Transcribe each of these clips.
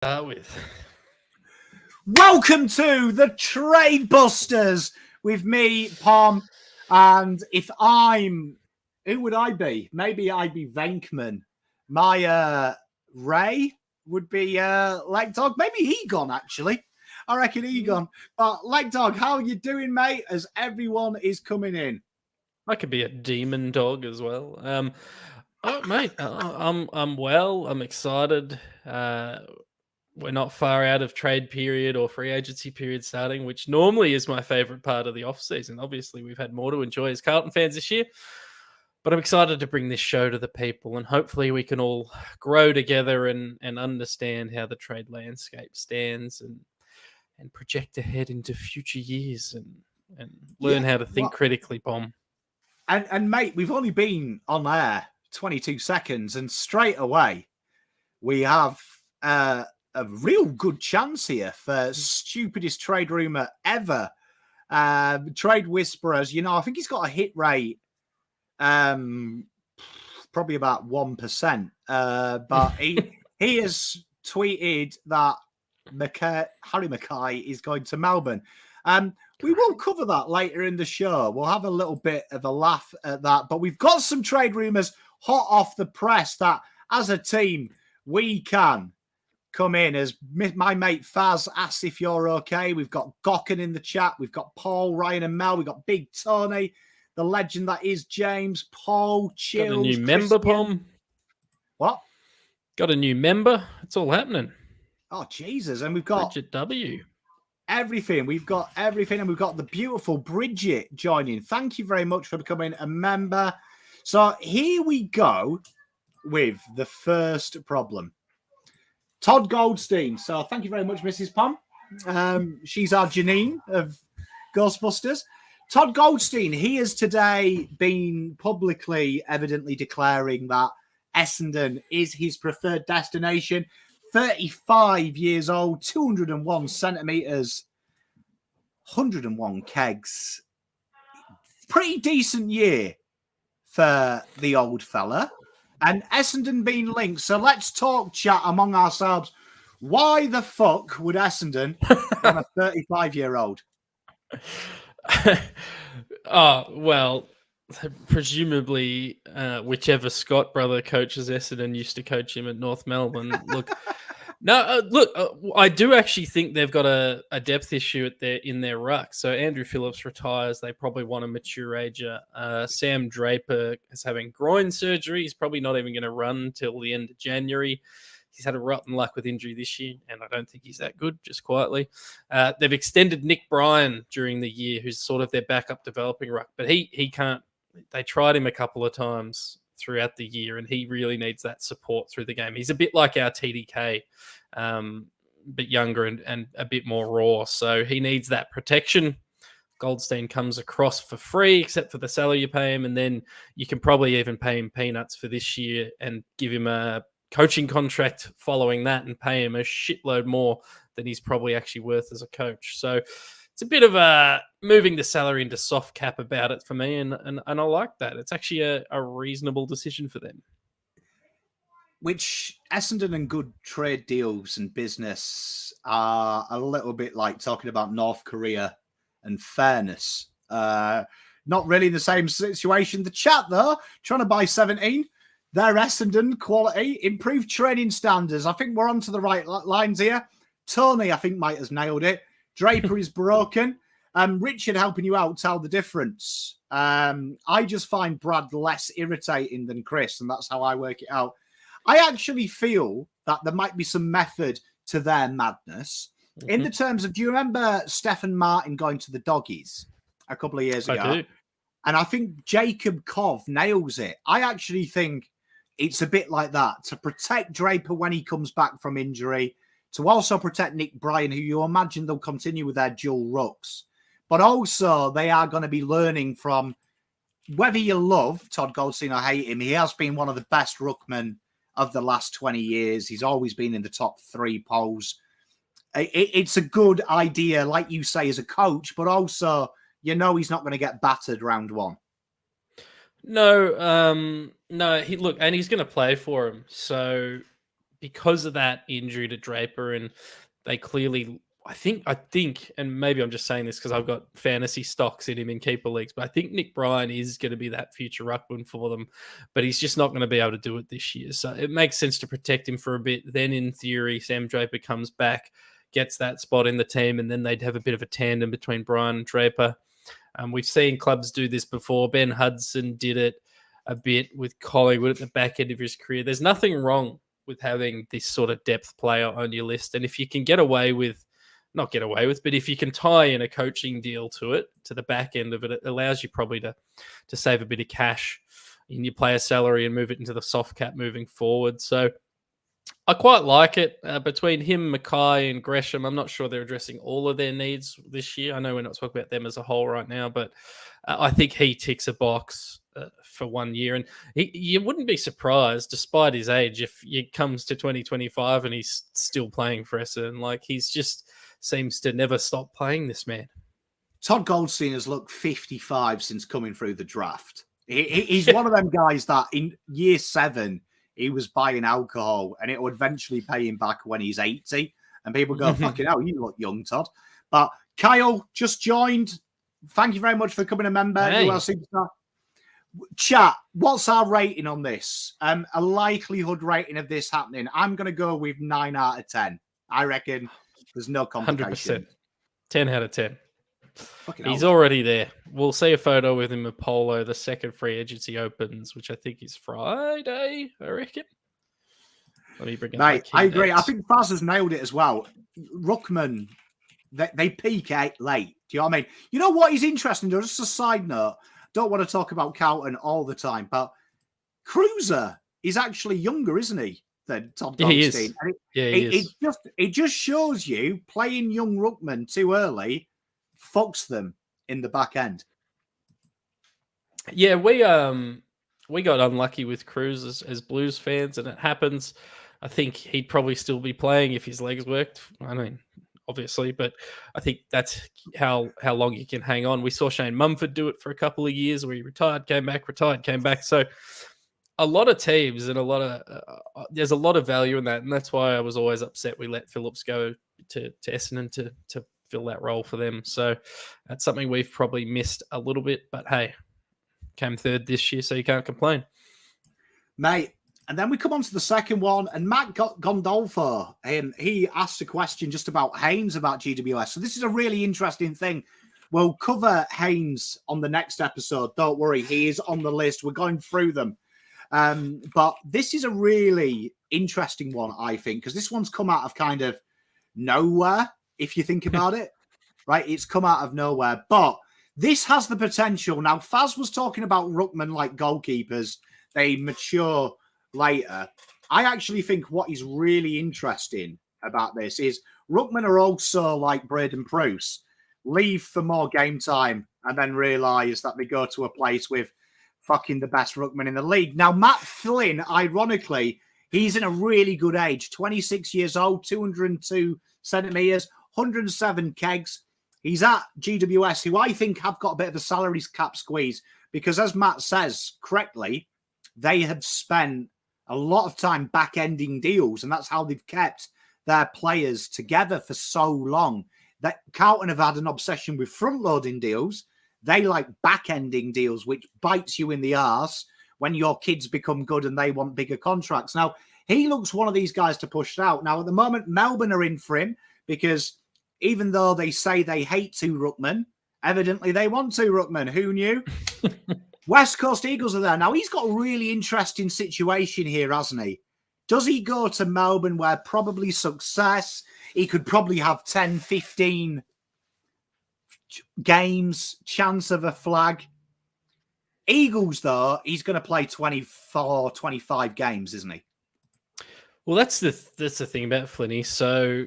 start with. Welcome to the Tradebusters with me, Pom. And if I'm, who would I be? Maybe I'd be Venkman. My Ray would be Leg Dog. Maybe Egon, actually. I reckon Egon. But Leg Dog, how are you doing, mate? As everyone is coming in. I could be a demon dog as well. Mate, I'm well. I'm excited. We're not far out of trade period or free agency period starting, which normally is my favourite part of the off-season. Obviously, we've had more to enjoy as Carlton fans this year, but I'm excited to bring this show to the people, and hopefully we can all grow together and understand how the trade landscape stands and project ahead into future years and learn how to think critically, Pom. And mate, we've only been on air 22 seconds, and straight away we have a real good chance here for stupidest trade rumor ever. Trade whisperers, I think he's got a hit rate, probably about 1%. But he has tweeted that Harry Mackay is going to Melbourne. We will cover that later in the show. We'll have a little bit of a laugh at that. But we've got some trade rumors hot off the press that, as a team, we can come in. As my mate Faz asks if you're okay. We've got Koken in the chat. We've got Paul, Ryan and Mel. We've got Big Tony, the legend that is James, Paul, Chills. Got a new member, Pom. What? Got a new member. It's all happening. Oh, Jesus. And we've got Bridget W. Everything. We've got everything. And we've got the beautiful Bridget joining. Thank you very much for becoming a member. So here we go with the first problem. Todd Goldstein. So thank you very much, Mrs. Pom. She's our Janine of Ghostbusters. Todd Goldstein, he has today been publicly evidently declaring that Essendon is his preferred destination. 35 years old, 201 centimetres, 101 kegs. Pretty decent year for the old fella. And Essendon being linked. So let's talk chat among ourselves. Why the fuck would Essendon want a 35-year-old? Oh, well, presumably whichever Scott brother coaches Essendon used to coach him at North Melbourne. Look, I do actually think they've got a depth issue in their ruck. So Andrew Phillips retires. They probably want a mature ager. Sam Draper is having groin surgery. He's probably not even going to run till the end of January. He's had a rotten luck with injury this year, and I don't think he's that good, just quietly. They've extended Nick Bryan during the year, who's sort of their backup developing ruck, but he can't. They tried him a couple of times throughout the year, and he really needs that support through the game. He's a bit like our TDK, but younger and a bit more raw, so he needs that protection. Goldstein comes across for free, except for the salary you pay him, and then you can probably even pay him peanuts for this year and give him a coaching contract following that and pay him a shitload more than he's probably actually worth as a coach. So it's a bit of a moving the salary into soft cap about it for me, and I like that. It's actually a reasonable decision for them. Which Essendon and good trade deals and business are a little bit like talking about North Korea and fairness. Not really in the same situation. The chat, though, trying to buy 17. Their Essendon quality, improved training standards. I think we're onto the right lines here. Tony, I think, might have nailed it. Draper is broken. Richard helping you out, tell the difference. I just find Brad less irritating than Chris, and that's how I work it out. I actually feel that there might be some method to their madness. Mm-hmm. In the terms of, do you remember Stephen Martin going to the Doggies a couple of years ago? I do. And I think Jacob Kov nails it. I actually think it's a bit like that, to protect Draper when he comes back from injury, to also protect Nick Bryan, who you imagine they'll continue with their dual rucks. But also they are going to be learning from, whether you love Todd Goldstein or hate him, he has been one of the best ruckmen of the last 20 years. He's always been in the top 3 polls. It's a good idea, like you say, as a coach, but also, he's not going to get battered round 1. No, he's going to play for him. So because of that injury to Draper, and they clearly, I think, and maybe I'm just saying this because I've got fantasy stocks in him in keeper leagues, but I think Nick Bryan is going to be that future ruckman for them, but he's just not going to be able to do it this year. So it makes sense to protect him for a bit. Then in theory, Sam Draper comes back, gets that spot in the team, and then they'd have a bit of a tandem between Bryan and Draper. We've seen clubs do this before. Ben Hudson did it a bit with Collingwood at the back end of his career. There's nothing wrong with having this sort of depth player on your list. And if you can but if you can tie in a coaching deal to it, to the back end of it, it allows you probably to save a bit of cash in your player salary and move it into the soft cap moving forward. So I quite like it. Between him, Mackay, and Gresham, I'm not sure they're addressing all of their needs this year. I know we're not talking about them as a whole right now, but I think he ticks a box for 1 year. And you wouldn't be surprised, despite his age, if it comes to 2025 and he's still playing for Essendon. Like, he's just seems to never stop playing, this man. Todd Goldstein has looked 55 since coming through the draft. He's one of them guys that in year 7, he was buying alcohol and it would eventually pay him back when he's 80. And people go, fucking hell, you look young, Todd. But Kyle just joined. Thank you very much for becoming a member. Hey. UL Superstar. Chat, what's our rating on this? A likelihood rating of this happening. I'm going to go with 9 out of 10. I reckon there's no complication. 100%. 10 out of 10. He's hell. already there. We'll see a photo with him at Polo. The second free agency opens, which I think is Friday, I reckon. Let me bring it. Mate, I agree. I think Faz has nailed it as well. Ruckman, they peak late. Do you know what I mean? You know what is interesting? Just a side note. Don't want to talk about Carlton all the time, but Cruiser is actually younger, isn't he, than Todd Goldstein? He is. It just shows you playing young ruckman too early fucks them in the back end. Yeah, we got unlucky with Cruz as Blues fans, and it happens. I think he'd probably still be playing if his legs worked. I mean, obviously, but I think that's how long you can hang on. We saw Shane Mumford do it for a couple of years where he retired, came back. So a lot of teams and there's a lot of value in that. And that's why I was always upset we let Phillips go to Essendon to fill that role for them. So that's something we've probably missed a little bit, but hey, came third this year, so you can't complain. Mate, and then we come on to the second one, and Matt Gondolfo, he asked a question just about Haynes, about GWS. So this is a really interesting thing. We'll cover Haynes on the next episode. Don't worry, he is on the list. We're going through them. But this is a really interesting one, I think, because this one's come out of kind of nowhere, if you think about it, right? It's come out of nowhere, but this has the potential. Now, Faz was talking about ruckman like goalkeepers. They mature later. I actually think what is really interesting about this is ruckman are also like Braden Bruce, leave for more game time and then realise that they go to a place with fucking the best ruckman in the league. Now, Matt Flynn, ironically, he's in a really good age, 26 years old, 202 centimetres, 107 kegs. He's at GWS, who I think have got a bit of a salary cap squeeze because, as Matt says correctly, they have spent a lot of time back-ending deals, and that's how they've kept their players together for so long. That Carlton have had an obsession with front-loading deals. They like back-ending deals, which bites you in the arse when your kids become good and they want bigger contracts. Now, he looks one of these guys to push out. Now, at the moment, Melbourne are in for him because even though they say they hate two ruckmen, evidently they want two ruckmen. Who knew? West Coast Eagles are there. Now, he's got a really interesting situation here, hasn't he? Does he go to Melbourne where probably success, he could probably have 10, 15 games, chance of a flag? Eagles, though, he's going to play 24, 25 games, isn't he? Well, that's the thing about Flinny. So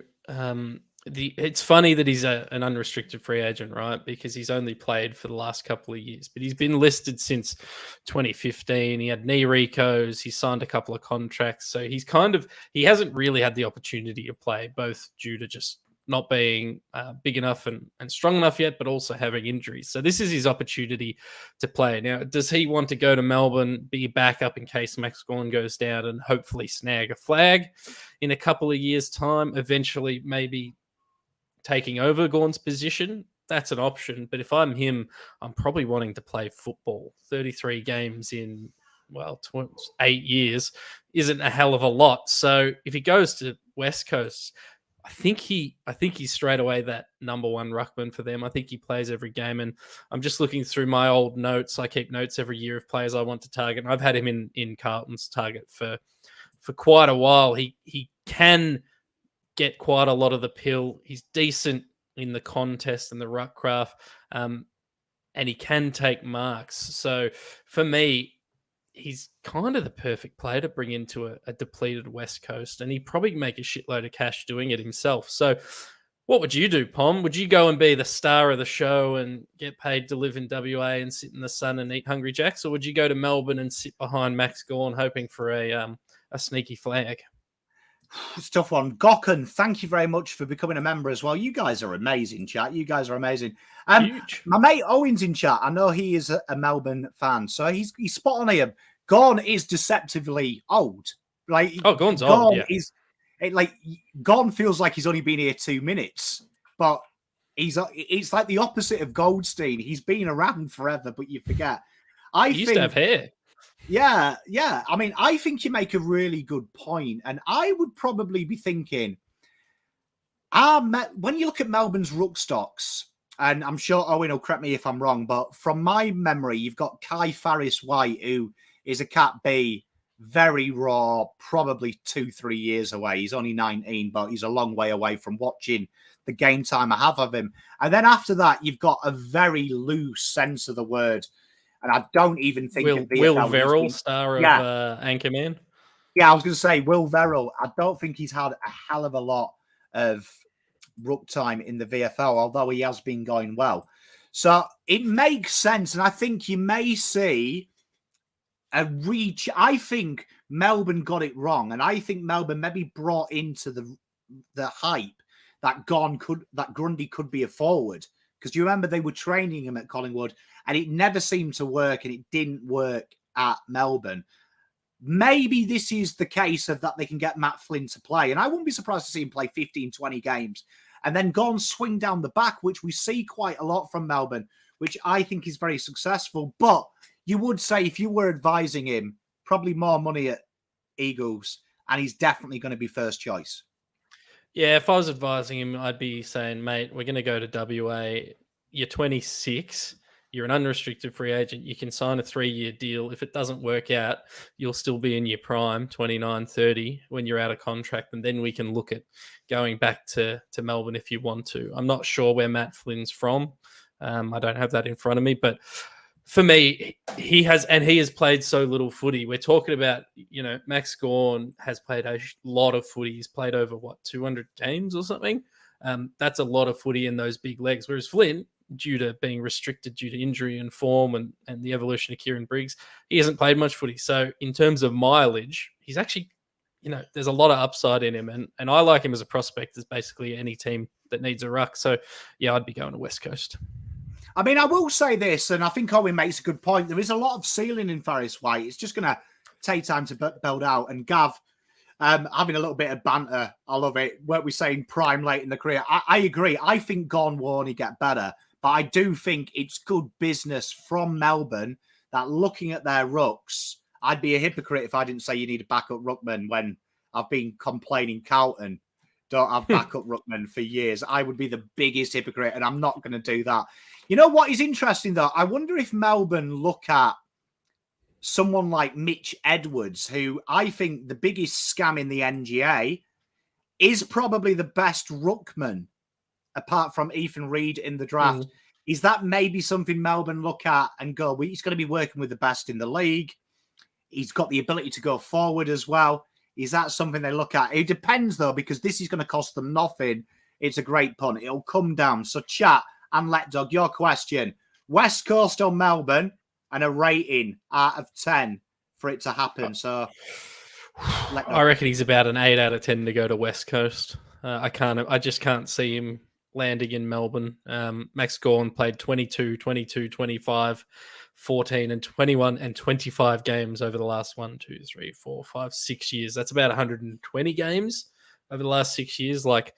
it's funny that he's an unrestricted free agent, right? Because he's only played for the last couple of years, but he's been listed since 2015. He had knee recos. He signed a couple of contracts. So he hasn't really had the opportunity to play, both due to just not being big enough and strong enough yet, but also having injuries. So this is his opportunity to play. Now, does he want to go to Melbourne, be back up in case Max Gawn goes down, and hopefully snag a flag in a couple of years' time, eventually maybe taking over Gawn's position? That's an option. But if I'm him, I'm probably wanting to play football. 33 games in, 8 years isn't a hell of a lot. So if he goes to West Coast, I think he's straight away that number one ruckman for them. I think he plays every game. And I'm just looking through my old notes. I keep notes every year of players I want to target. And I've had him in Carlton's target for quite a while. He can get quite a lot of the pill. He's decent in the contest and the ruck craft, and he can take marks. So for me, he's kind of the perfect player to bring into a depleted West Coast, and he'd probably make a shitload of cash doing it himself. So what would you do, Pom? Would you go and be the star of the show and get paid to live in WA and sit in the sun and eat Hungry Jacks? Or would you go to Melbourne and sit behind Max Gawn hoping for a sneaky flag? It's a tough one. Koken, thank you very much for becoming a member as well. You guys are amazing, chat. You guys are amazing. Huge. My mate Owen's in chat. I know he is a Melbourne fan, so he's spot on here. Gawn is deceptively old. Gawn's old. Yeah. Gawn feels like he's only been here 2 minutes, but it's like the opposite of Goldstein. He's been around forever, but you forget. He used to have hair. Yeah. I mean, I think you make a really good point, and I would probably be thinking, when you look at Melbourne's ruck stocks, and I'm sure Owen will correct me if I'm wrong, but from my memory, you've got Kai Farris-White, who is a Cat B, very raw, probably 2-3 years away. He's only 19, but he's a long way away from watching the game time I have of him. And then after that, you've got a very loose sense of the word. And I don't even think Will Verrill, star of Anchorman. Yeah, I was going to say Will Verrill. I don't think he's had a hell of a lot of ruck time in the VFL, although he has been going well. So it makes sense. And I think you may see a reach. I think Melbourne got it wrong. And I think Melbourne maybe brought into the hype that Grundy could be a forward. Because you remember they were training him at Collingwood and it never seemed to work, and it didn't work at Melbourne. Maybe this is the case of that they can get Matt Flynn to play. And I wouldn't be surprised to see him play 15, 20 games and then go and swing down the back, which we see quite a lot from Melbourne, which I think is very successful. But you would say if you were advising him, probably more money at Eagles, and he's definitely going to be first choice. Yeah, if I was advising him, I'd be saying, mate, we're going to go to WA. You're 26. You're an unrestricted free agent. You can sign a 3-year deal. If it doesn't work out, you'll still be in your prime, 29, 30, when you're out of contract. And then we can look at going back to Melbourne if you want to. I'm not sure where Matt Flynn's from. I don't have that in front of me. But for me, he has played so little footy. We're talking about, Max Gawn has played a lot of footy. He's played over, 200 games or something? That's a lot of footy in those big legs. Whereas Flynn, due to being restricted due to injury and form and the evolution of Kieran Briggs, he hasn't played much footy. So in terms of mileage, he's actually, there's a lot of upside in him. And I like him as a prospect as basically any team that needs a ruck. So, yeah, I'd be going to West Coast. I mean, I will say this, and I think Owen makes a good point. There is a lot of ceiling in Farris-White. It's just going to take time to build out. And Gav, having a little bit of banter, I love it. Weren't we saying prime late in the career? I agree. I think Gawn will only get better. But I do think it's good business from Melbourne that looking at their rucks, I'd be a hypocrite if I didn't say you need a backup ruckman when I've been complaining Carlton don't have backup ruckman for years. I would be the biggest hypocrite, and I'm not going to do that. You know what is interesting, though? I wonder if Melbourne look at someone like Mitch Edwards, who I think the biggest scam in the NGA is probably the best ruckman, apart from Ethan Reid in the draft. Is that maybe something Melbourne look at and go, well, he's going to be working with the best in the league. He's got the ability to go forward as well. Is that something they look at? It depends, though, because this is going to cost them nothing. It's a great punt. It'll come down. So chat and Let Dog, your question. West Coast or Melbourne, and a rating out of 10 for it to happen. So I reckon he's about an 8 out of 10 to go to West Coast. I just can't see him landing in Melbourne. Max Gawn played 22, 22, 25, 14 and 21 and 25 games over the last 6 years. That's about 120 games over the last 6 years. Like,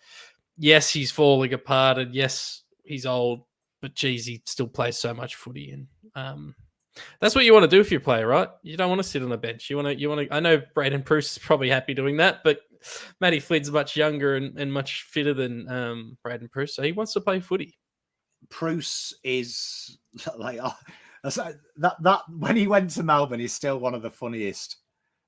yes, he's falling apart and yes, he's old, but geez, he still plays so much footy. And that's what you want to do if you're a player, right? You don't want to sit on a bench. You want to. I know Braden Bruce is probably happy doing that, but Matty Flynn's much younger and much fitter than Braden Bruce, so he wants to play footy. Bruce is like that when he went to Melbourne, he's still one of the funniest.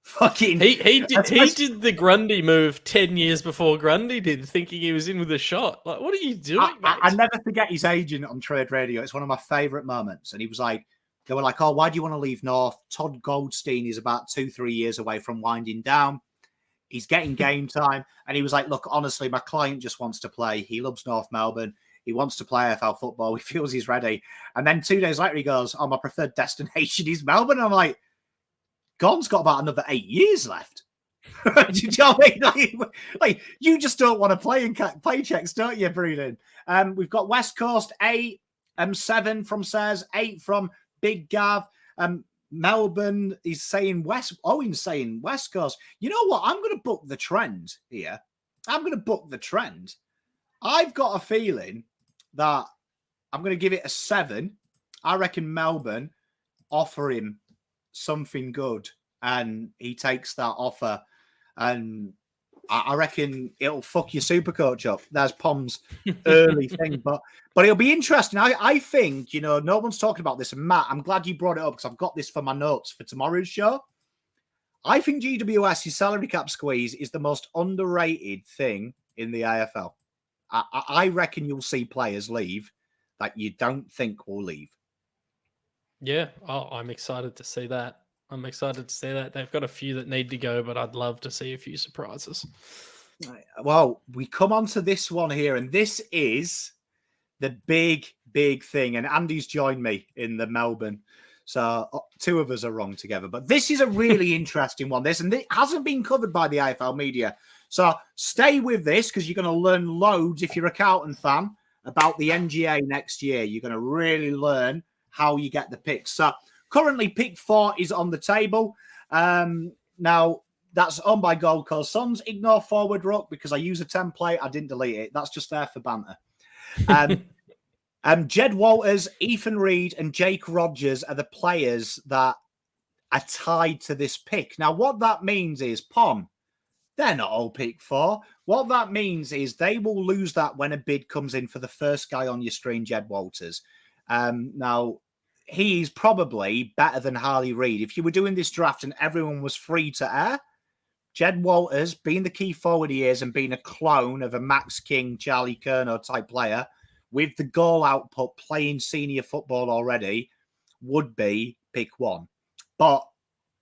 Fucking he did the Grundy move 10 years before Grundy did, thinking he was in with a shot. Like, what are you doing? I never forget his agent on Trade Radio. It's one of my favourite moments, and he was like, they were like, "Oh, why do you want to leave North?" Todd Goldstein is about 2-3 years away from winding down. He's getting game time. And he was like, "Look, honestly, my client just wants to play. He loves North Melbourne. He wants to play AFL football. He feels he's ready." And then 2 days later, he goes, "Oh, my preferred destination is Melbourne." And I'm like, Gon's got about another 8 years left. Do you know what I mean? Like, you just don't want to play in paychecks, don't you, Bruden? We've got West Coast 8, 7 from Says, 8 from Big Gav. Melbourne is saying Owen's saying West Coast. You know what? I'm going to book the trend here. I'm going to book the trend. I've got a feeling that I'm going to give it a 7. I reckon Melbourne offer him something good and he takes that offer, and I reckon it'll fuck your super coach up. There's Pom's early thing, but it'll be interesting. I think, no one's talking about this, and Matt, I'm glad you brought it up because I've got this for my notes for tomorrow's show. I think GWS's salary cap squeeze is the most underrated thing in the AFL. I reckon you'll see players leave that you don't think will leave. Yeah, I'm excited to see that. They've got a few that need to go, but I'd love to see a few surprises. Well, we come on to this one here, and this is the big thing. And Andy's joined me in the Melbourne. So 2 of us are wrong together. But this is a really interesting one. And it hasn't been covered by the AFL media. So stay with this because you're going to learn loads if you're a Carlton fan about the NGA next year. You're going to really learn how you get the picks. So currently pick 4 is on the table. Now, that's owned by Gold Coast Suns. Ignore forward ruck because I use a template. I didn't delete it. That's just there for banter. Jed Walters, Ethan Reid, and Jake Rogers are the players that are tied to this pick. Now, what that means is, Pom, they're not all pick 4. What that means is they will lose that when a bid comes in for the first guy on your screen, Jed Walters. Now, he's probably better than Harley Reid. If you were doing this draft and everyone was free to air, Jed Walters, being the key forward he is and being a clone of a Max King, Charlie Curnow type player, with the goal output playing senior football already, would be pick 1. But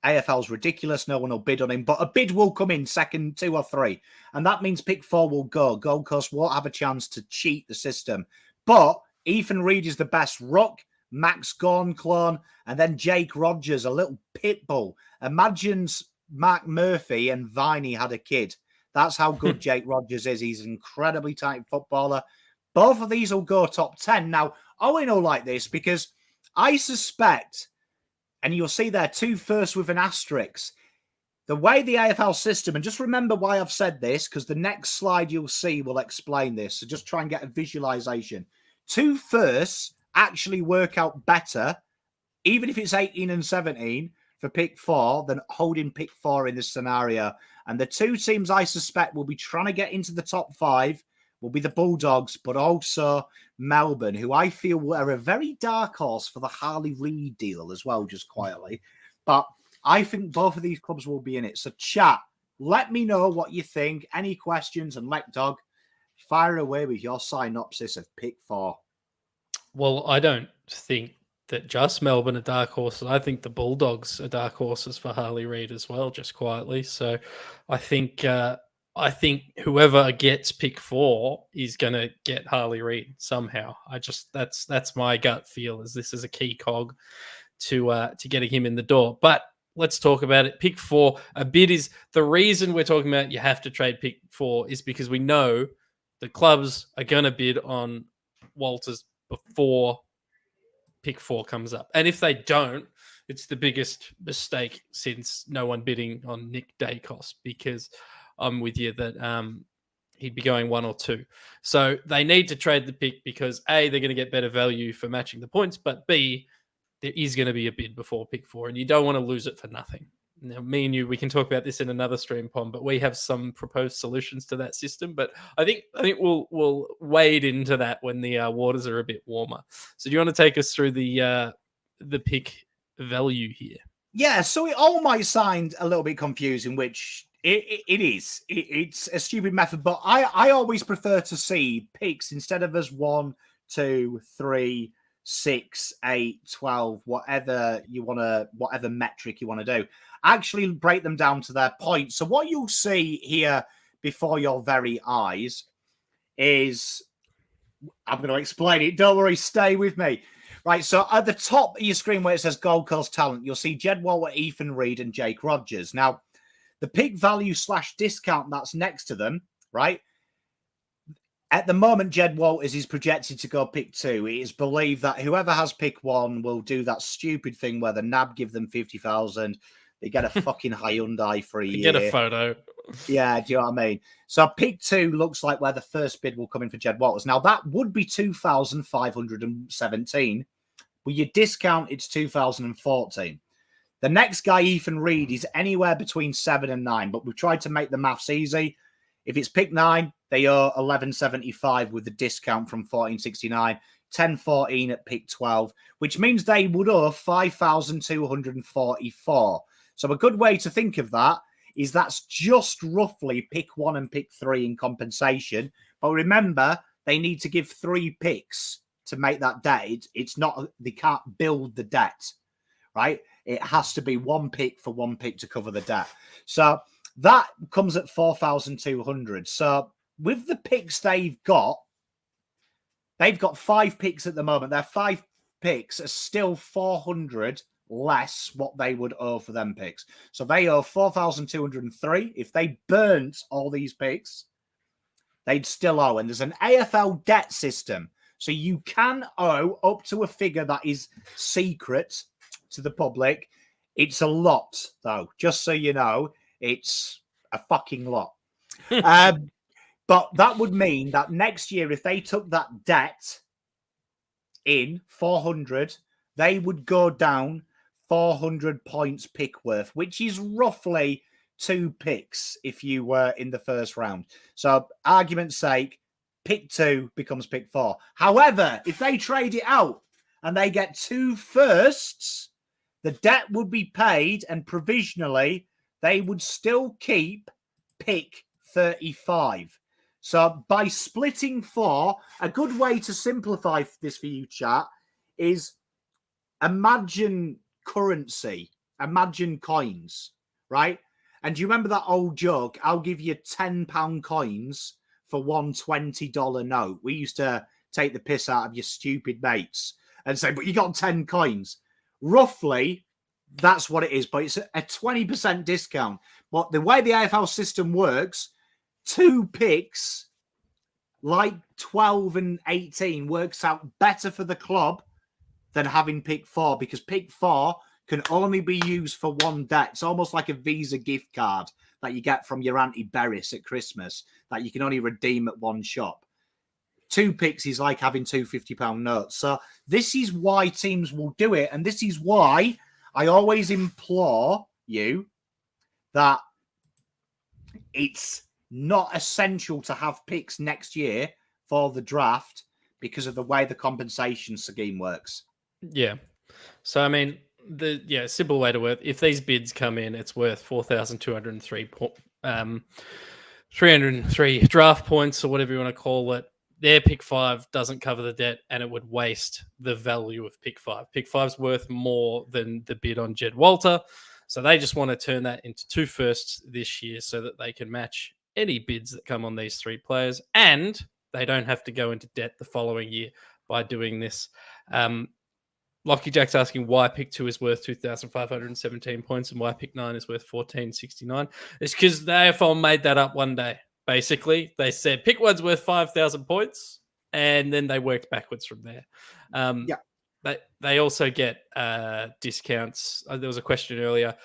AFL's ridiculous. No one will bid on him. But a bid will come in second, 2 or 3. And that means pick 4 will go. Gold Coast won't have a chance to cheat the system. But Ethan Reid is the best ruck. Max Gawn clone, and then Jake Rogers, a little pit bull. Imagine Mark Murphy and Viney had a kid. That's how good Jake Rogers is. He's an incredibly tight footballer. Both of these will go top 10. Now, Owen will like this because I suspect, and you'll see there 2 firsts with an asterisk, the way the AFL system, and just remember why I've said this, because the next slide you'll see will explain this. So just try and get a visualization. 2 firsts actually work out better, even if it's 18 and 17 for pick 4, than holding pick 4 in this scenario. And the 2 teams I suspect will be trying to get into the top 5 will be the Bulldogs, but also Melbourne, who I feel are a very dark horse for the Harley Reid deal as well, just quietly. But I think both of these clubs will be in it. So chat, let me know what you think. Any questions? And Lek Dog, fire away with your synopsis of pick 4. Well, I don't think that just Melbourne are dark horses. I think the Bulldogs are dark horses for Harley Reid as well, just quietly. So I think whoever gets pick 4 is going to get Harley Reid somehow. That's my gut feel, is this is a key cog to getting him in the door. But let's talk about it. Pick 4, a bid is the reason we're talking about you have to trade pick 4 is because we know the clubs are going to bid on Walters before pick 4 comes up. And if they don't, it's the biggest mistake since no one bidding on Nick Dacos, because I'm with you that he'd be going 1 or 2. So they need to trade the pick because A, they're going to get better value for matching the points, but B, there is going to be a bid before pick 4, and you don't want to lose it for nothing. Now, me and you, we can talk about this in another stream, Pom, but we have some proposed solutions to that system. But I think we'll wade into that when the waters are a bit warmer. So do you want to take us through the pick value here? Yeah, so it all might sound a little bit confusing, which it is. It's a stupid method, but I always prefer to see picks instead of as 1, 2, 3, 6, 8, 12, whatever metric you want to do. Actually break them down to their points. So what you'll see here before your very eyes is, I'm going to explain it. Don't worry, stay with me. Right, so at the top of your screen where it says Gold Coast Talent, you'll see Jed Walter, Ethan Reid, and Jake Rogers. Now, the pick value / discount that's next to them, right? At the moment, Jed Walters is projected to go pick 2. It is believed that whoever has pick 1 will do that stupid thing where the NAB give them 50,000. They get a fucking Hyundai for a year. Get a photo. Yeah, do you know what I mean? So pick 2 looks like where the first bid will come in for Jed Walters. Now, that would be 2,517. With your discount, it's 2,014. The next guy, Ethan Reid, is anywhere between 7 and 9, but we've tried to make the maths easy. If it's pick 9, they owe 1175 with the discount from 1469, 1014 at pick 12, which means they would owe 5,244. So a good way to think of that is that's just roughly pick 1 and pick 3 in compensation. But remember, they need to give 3 picks to make that debt. It's not, they can't build the debt, right? It has to be 1 pick for 1 pick to cover the debt. So that comes at 4,200. So with the picks they've got 5 picks at the moment. Their 5 picks are still 400 less what they would owe for them picks. So they owe 4,203. If they burnt all these picks, they'd still owe. And there's an AFL debt system. So you can owe up to a figure that is secret to the public. It's a lot, though. Just so you know, it's a fucking lot. But that would mean that next year, if they took that debt in 400, they would go down 400 points pick worth, which is roughly 2 picks if you were in the first round. So, argument's sake, pick 2 becomes pick 4. However, if they trade it out and they get 2 firsts, the debt would be paid and provisionally they would still keep pick 35. So by splitting 4, a good way to simplify this for you, chat, is imagine currency, imagine coins, right? And do you remember that old joke? I'll give you £10 coins for one $20 note. We used to take the piss out of your stupid mates and say, but you got 10 coins. Roughly, that's what it is, but it's a 20% discount. But the way the AFL system works, 2 picks, like 12 and 18, works out better for the club than having pick 4, because pick 4 can only be used for 1 debt. It's almost like a Visa gift card that you get from your Auntie Berris at Christmas that you can only redeem at 1 shop. 2 picks is like having 2 £50 notes. So this is why teams will do it. And this is why I always implore you that it's not essential to have picks next year for the draft because of the way the compensation scheme works. Yeah. So, I mean, simple way to work. If these bids come in, it's worth 4,203 303 draft points or whatever you want to call it. Their pick 5 doesn't cover the debt and it would waste the value of pick 5. Pick 5's worth more than the bid on Jed Walter. So they just want to turn that into 2 firsts this year so that they can match any bids that come on these 3 players. And they don't have to go into debt the following year by doing this. Lockie Jack's asking why pick 2 is worth 2,517 points and why pick 9 is worth 1,469. It's because the AFL made that up one day. Basically, they said pick 1's worth 5,000 points, and then they worked backwards from there. They also get discounts. There was a question earlier.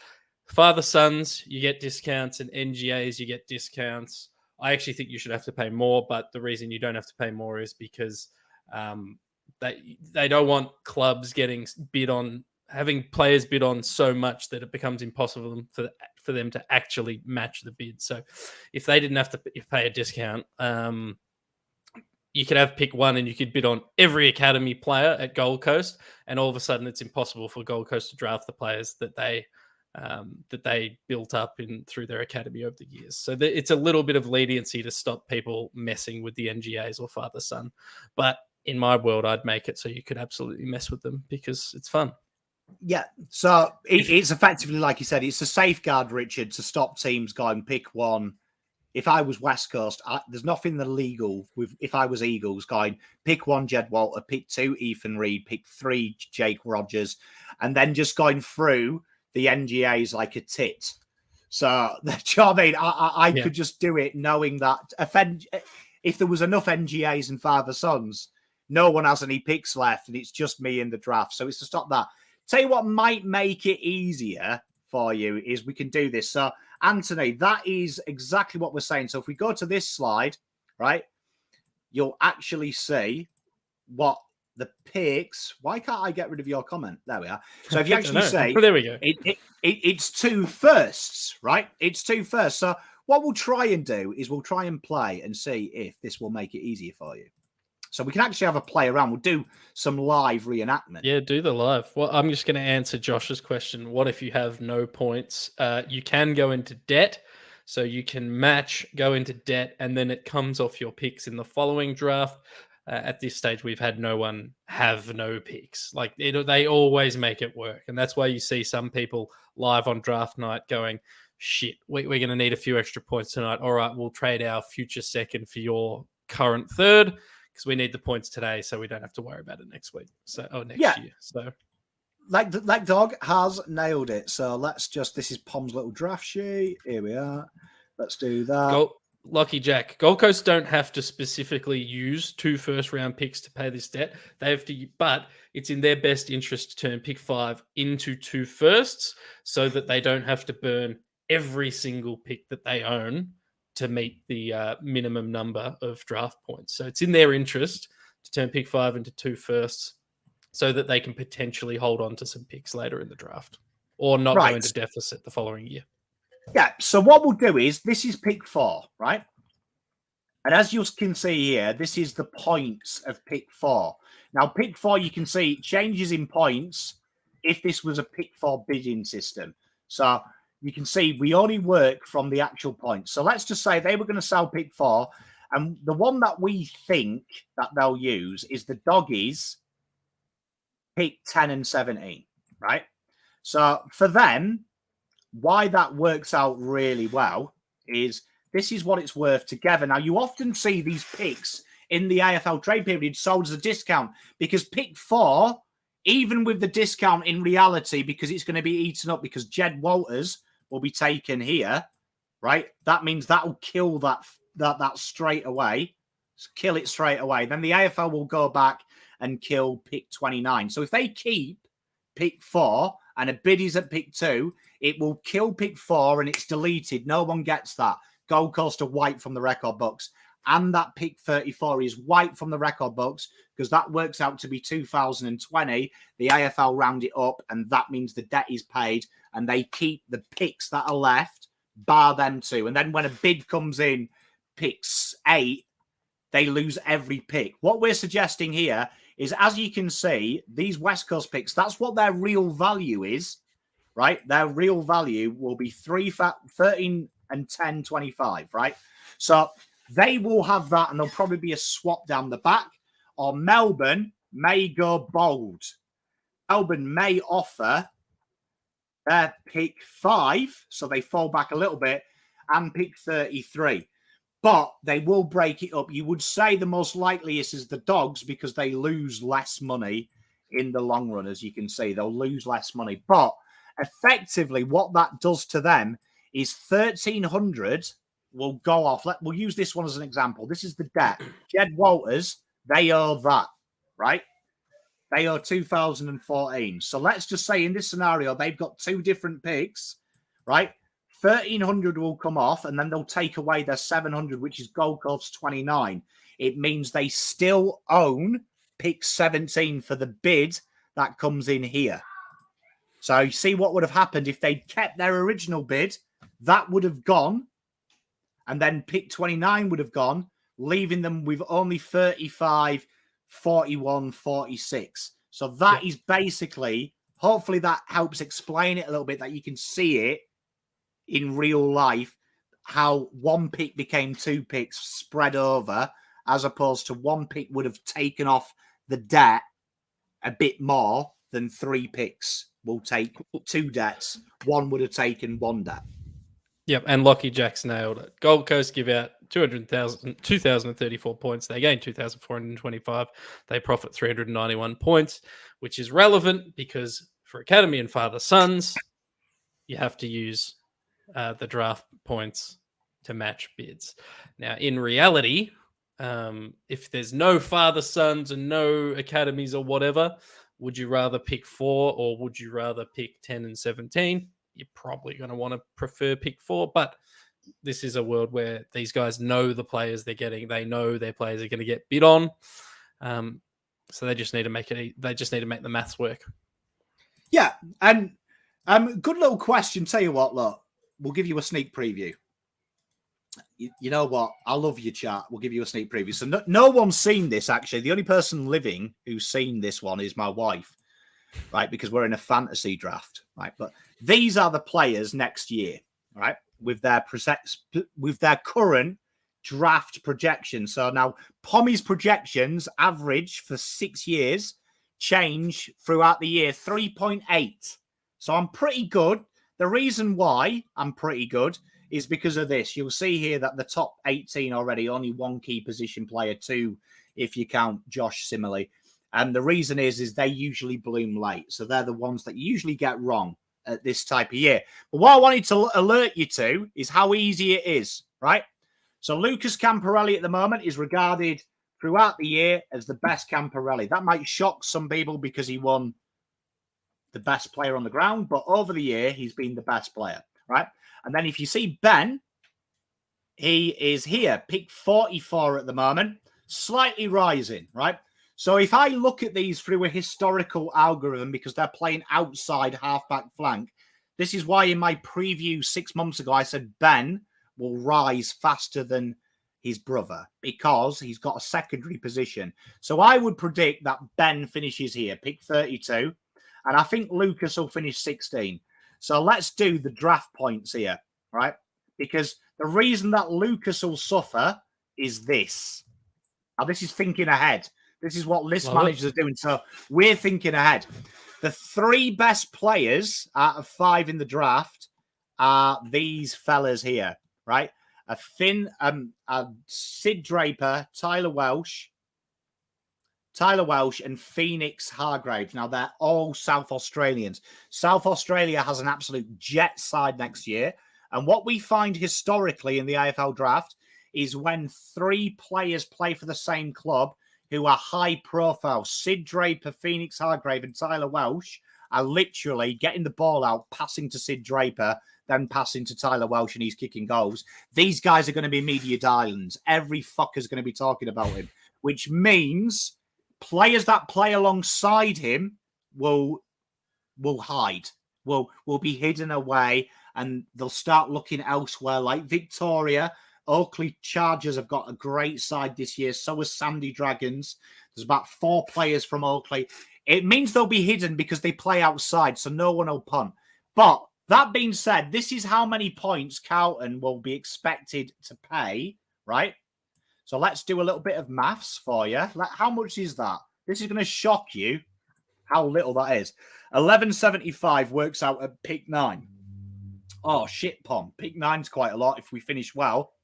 Father sons, you get discounts, and NGAs, you get discounts. I actually think you should have to pay more, but the reason you don't have to pay more is because they don't want clubs getting bid on, having players bid on so much that it becomes impossible for them to actually match the bid. So if they didn't have to pay a discount, you could have pick 1 and you could bid on every academy player at Gold Coast, and all of a sudden it's impossible for Gold Coast to draft the players that they built up through their academy over the years. So it's a little bit of leniency to stop people messing with the NGAs or father son. But in my world, I'd make it so you could absolutely mess with them because it's fun. Yeah. So it's effectively, like you said, it's a safeguard, Richard, to stop teams going pick 1. If I was West Coast, there's nothing illegal with, if I was Eagles, going pick 1 Jed Walter, pick 2 Ethan Reid, pick 3 Jake Rogers, and then just going through the NGAs like a tit. So, do you know what I mean? I could just do it knowing that if there was enough NGAs and father sons, no one has any picks left and it's just me in the draft. So it's to stop that. Tell you what might make it easier for you is we can do this. So, Anthony, that is exactly what we're saying. So if we go to this slide, right, you'll actually see what the picks. Why can't I get rid of your comment? There we are. So if you actually say, there we go. It's 2 firsts, right? It's 2 firsts. So what we'll try and do is we'll try and play and see if this will make it easier for you. So we can actually have a play around. We'll do some live reenactment. Yeah, do the live. Well, I'm just going to answer Josh's question. What if you have no points? You can go into debt. So you can match, go into debt, and then it comes off your picks in the following draft. At this stage, we've had no one have no picks. Like they always make it work. And that's why you see some people live on draft night going, shit, we're going to need a few extra points tonight. All right, we'll trade our future second for your current third, because we need the points today, so we don't have to worry about it next week. Next year. So, like Dog has nailed it. So let's just. This is Pom's little draft sheet. Here we are. Let's do that. Lucky Jack. Gold Coast don't have to specifically use 2 first-round picks to pay this debt. They have to, but it's in their best interest to turn pick 5 into 2 firsts, so that they don't have to burn every single pick that they own to meet the minimum number of draft points. So it's in their interest to turn pick 5 into 2 firsts so that they can potentially hold on to some picks later in the draft or not go into deficit the following year. Yeah, so what we'll do is, this is pick 4, right? And as you can see here, this is the points of pick 4. Now, pick 4, you can see it changes in points if this was a pick 4 bidding system. So you can see we only work from the actual points. So let's just say they were going to sell pick 4. And the one that we think that they'll use is the Doggies pick 10 and 17, right? So for them, why that works out really well is this is what it's worth together. Now, you often see these picks in the AFL trade period sold as a discount because pick 4, even with the discount in reality, because it's going to be eaten up because Jed Walters will be taken here, right? That means that will kill that straight away. Kill it straight away. Then the AFL will go back and kill pick 29. So if they keep pick 4 and a bid is at pick 2, it will kill pick 4 and it's deleted. No one gets that. Gold Coast are white from the record books. And that pick 34 is white from the record books because that works out to be 2020. The AFL round it up and that means the debt is paid and they keep the picks that are left, bar them 2. And then when a bid comes in, picks 8, they lose every pick. What we're suggesting here is, as you can see, these West Coast picks, that's what their real value is, right? Their real value will be 13 and 10, 25, right? So they will have that and there'll probably be a swap down the back, or Melbourne may go bold. Melbourne may offer their pick 5, so they fall back a little bit, and pick 33. But they will break it up. You would say the most likeliest is the Dogs because they lose less money in the long run, as you can see. They'll lose less money. But effectively, what that does to them is 1,300 will go off. We'll use this one as an example. This is the debt. Jed Walters, they owe that, right? They owe 2014. So let's just say in this scenario, they've got 2 different picks, right? 1,300 will come off, and then they'll take away their 700, which is Gold Coast's 29. It means they still own pick 17 for the bid that comes in here. So you see what would have happened if they'd kept their original bid. That would have gone, and then pick 29 would have gone, leaving them with only 35, 41, 46. So that is basically, hopefully that helps explain it a little bit, that you can see it in real life, how 1 pick became 2 picks spread over, as opposed to 1 pick would have taken off the debt a bit more than 3 picks will take 2 debts. 1 would have taken 1 debt. Yep, and Lockie Jack's nailed it. Gold Coast give out 2,034 points. They gain 2,425. They profit 391 points, which is relevant because for Academy and Father Sons, you have to use the draft points to match bids. Now, in reality, if there's no Father Sons and no Academies or whatever, would you rather pick 4 or would you rather pick 10 and 17? You're probably going to want to prefer pick 4, but this is a world where these guys know the players they're getting. They know their players are going to get bid on. So they just need to make it. They just need to make the maths work. Yeah, and good little question. Tell you what, look, we'll give you a sneak preview. You know what? I love your chat. We'll give you a sneak preview. So no one's seen this, actually. The only person living who's seen this one is my wife, right? Because we're in a fantasy draft, right? But these are the players next year, right? With their current draft projections. So now Pommy's projections average for 6 years change throughout the year 3.8. So I'm pretty good. The reason why I'm pretty good is because of this. You'll see here that the top 18 already, only 1 key position player, 2 if you count Josh Simile. And the reason is they usually bloom late. So they're the ones that you usually get wrong at this type of year. But what I wanted to alert you to is how easy it is, right? So Lucas Camporelli at the moment is regarded throughout the year as the best Camporelli. That might shock some people because he won the best player on the ground, but over the year, he's been the best player, right? And then if you see Ben, he is here, pick 44 at the moment, slightly rising, right? So if I look at these through a historical algorithm, because they're playing outside halfback flank, this is why in my preview 6 months ago, I said Ben will rise faster than his brother because he's got a secondary position. So I would predict that Ben finishes here, pick 32, and I think Lucas will finish 16. So let's do the draft points here, right? Because the reason that Lucas will suffer is this. Now, this is thinking ahead. This is what list managers are doing. So we're thinking ahead. The 3 best players out of 5 in the draft are these fellas here, right? Sid Draper, Tyler Welsh, and Phoenix Hargraves. Now, they're all South Australians. South Australia has an absolute jet side next year. And what we find historically in the AFL draft is when 3 players play for the same club who are high profile, Sid Draper, Phoenix Hargrave, and Tyler Welsh are literally getting the ball out, passing to Sid Draper, then passing to Tyler Welsh, and he's kicking goals. These guys are going to be media darlings. Every fucker's going to be talking about him, which means players that play alongside him will hide, will be hidden away, and they'll start looking elsewhere, like Victoria. Oakley Chargers have got a great side this year. So are Sandy Dragons. There's about 4 players from Oakley. It means they'll be hidden because they play outside, so no one will punt. But that being said, this is how many points Carlton will be expected to pay, right? So let's do a little bit of maths for you. How much is that? This is going to shock you how little that is. 11.75 works out at pick 9. Oh, shit, Pom. Pick 9's quite a lot if we finish well.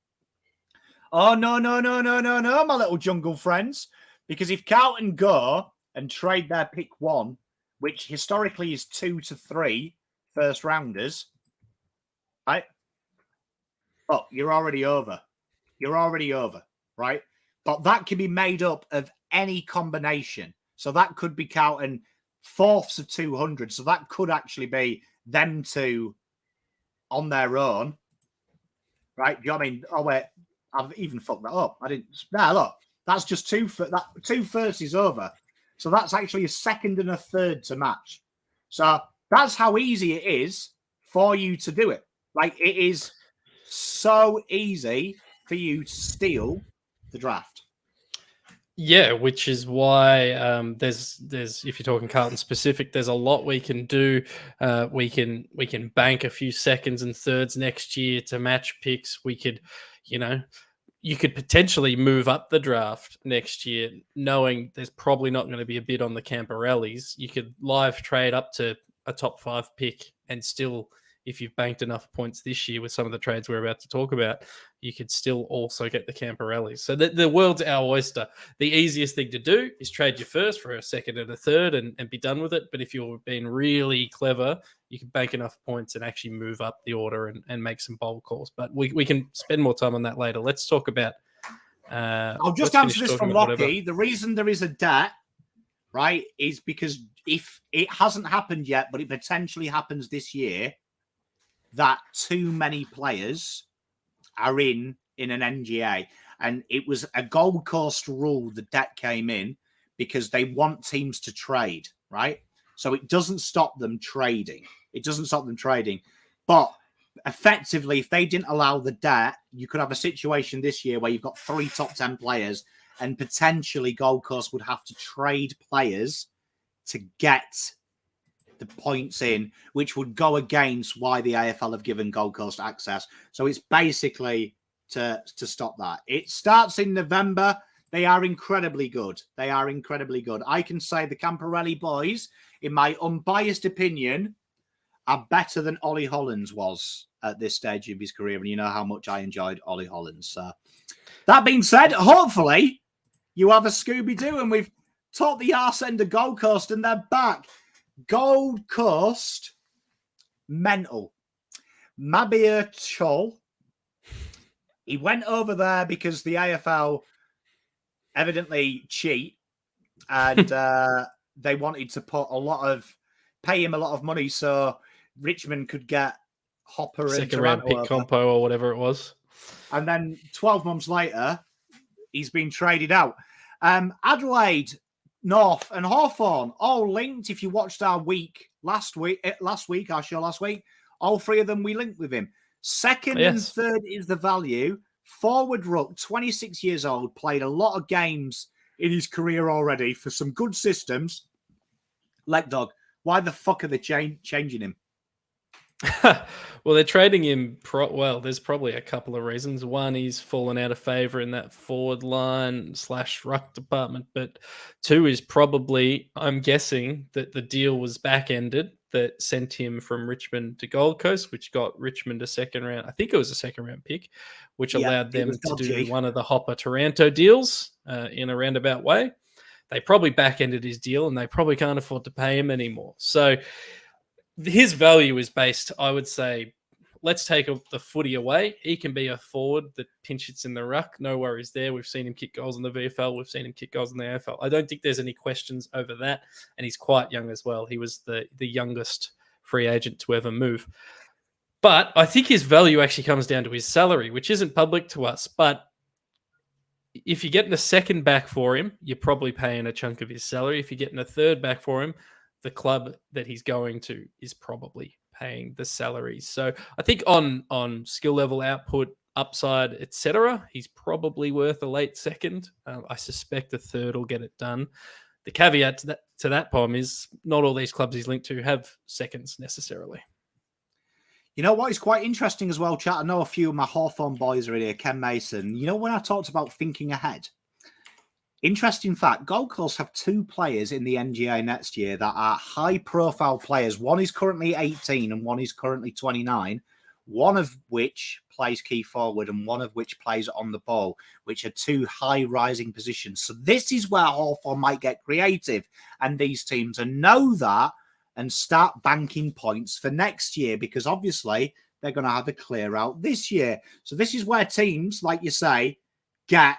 Oh, no, my little jungle friends. Because if Carlton go and trade their pick 1, which historically is 2 to 3 first rounders, right? Oh, you're already over. You're already over, right? But that can be made up of any combination. So that could be counting fourths of 200. So that could actually be them two on their own, right? Do you know what I mean? Oh, wait, I've even fucked that up. I didn't. Nah, look, that's just two firsts is over. So that's actually a second and a third to match. So that's how easy it is for you to do it. Like, it is so easy for you to steal the draft. Yeah, which is why there's if you're talking Carlton specific, there's a lot we can do. We can bank a few seconds and thirds next year to match picks. We could, you could potentially move up the draft next year, knowing there's probably not going to be a bid on the Camporellis. You could live trade up to a top 5 pick and still, if you've banked enough points this year with some of the trades we're about to talk about, you could still also get the Camporellis. So the world's our oyster. The easiest thing to do is trade your first for a second and a third and be done with it. But if you're being really clever, you can bank enough points and actually move up the order and make some bold calls. But we can spend more time on that later. Let's talk about... I'll just answer this from Lockie. The reason there is a debt, right, is because if it hasn't happened yet, but it potentially happens this year, that too many players are in an NGA. And it was a Gold Coast rule, the debt came in because they want teams to trade, right? So it doesn't stop them trading. But effectively, if they didn't allow the debt, you could have a situation this year where you've got 3 top 10 players and potentially Gold Coast would have to trade players to get the points in, which would go against why the AFL have given Gold Coast access. So it's basically to stop that. It starts in November. They are incredibly good. I can say the Camporelli boys, in my unbiased opinion, are better than Ollie Hollands was at this stage of his career. And you know how much I enjoyed Ollie Hollands. So that being said, hopefully you have a Scooby-Doo and we've taught the arse end of Gold Coast and they're back. Gold Coast, mental. Mabir Chol, he went over there because the AFL evidently cheat and they wanted to pay him a lot of money so Richmond could get Hopper and second round pick compo or whatever it was. And then 12 months later, he's been traded out. Adelaide, North and Hawthorn all linked. If you watched our show last week, all 3 of them we linked with him. Second and third is the value. Forward ruck, 26 years old, played a lot of games in his career already for some good systems. Leg dog, why the fuck are they changing him? Well, they're trading him. There's probably a couple of reasons. One, he's fallen out of favour in that forward line / ruck department. But 2 is probably, I'm guessing, that the deal was back-ended that sent him from Richmond to Gold Coast, which got Richmond a second round. I think it was a second round pick, which allowed them to do one of the Hopper Taranto deals in a roundabout way. They probably back-ended his deal and they probably can't afford to pay him anymore. So his value is based, I would say, let's take the footy away. He can be a forward that pinch hits in the ruck. No worries there. We've seen him kick goals in the VFL. We've seen him kick goals in the AFL. I don't think there's any questions over that. And he's quite young as well. He was the youngest free agent to ever move. But I think his value actually comes down to his salary, which isn't public to us. But if you're getting a second back for him, you're probably paying a chunk of his salary. If you're getting a third back for him, the club that he's going to is probably paying the salaries. So I think on skill level, output, upside, etc., he's probably worth a late second. I suspect a third will get it done. The caveat to that poem is not all these clubs he's linked to have seconds necessarily. You know what is quite interesting as well, chat? I know a few of my Hawthorn boys are in here, Ken Mason. You know when I talked about thinking ahead? Interesting fact, Gold Coast have 2 players in the NGA next year that are high-profile players. One is currently 18 and one is currently 29. one of which plays key forward and one of which plays on the ball, which are two high rising positions. So this is where Hawthorn might get creative, and these teams and know that and start banking points for next year, because obviously they're going to have a clear out this year. So this is where teams, like you say, get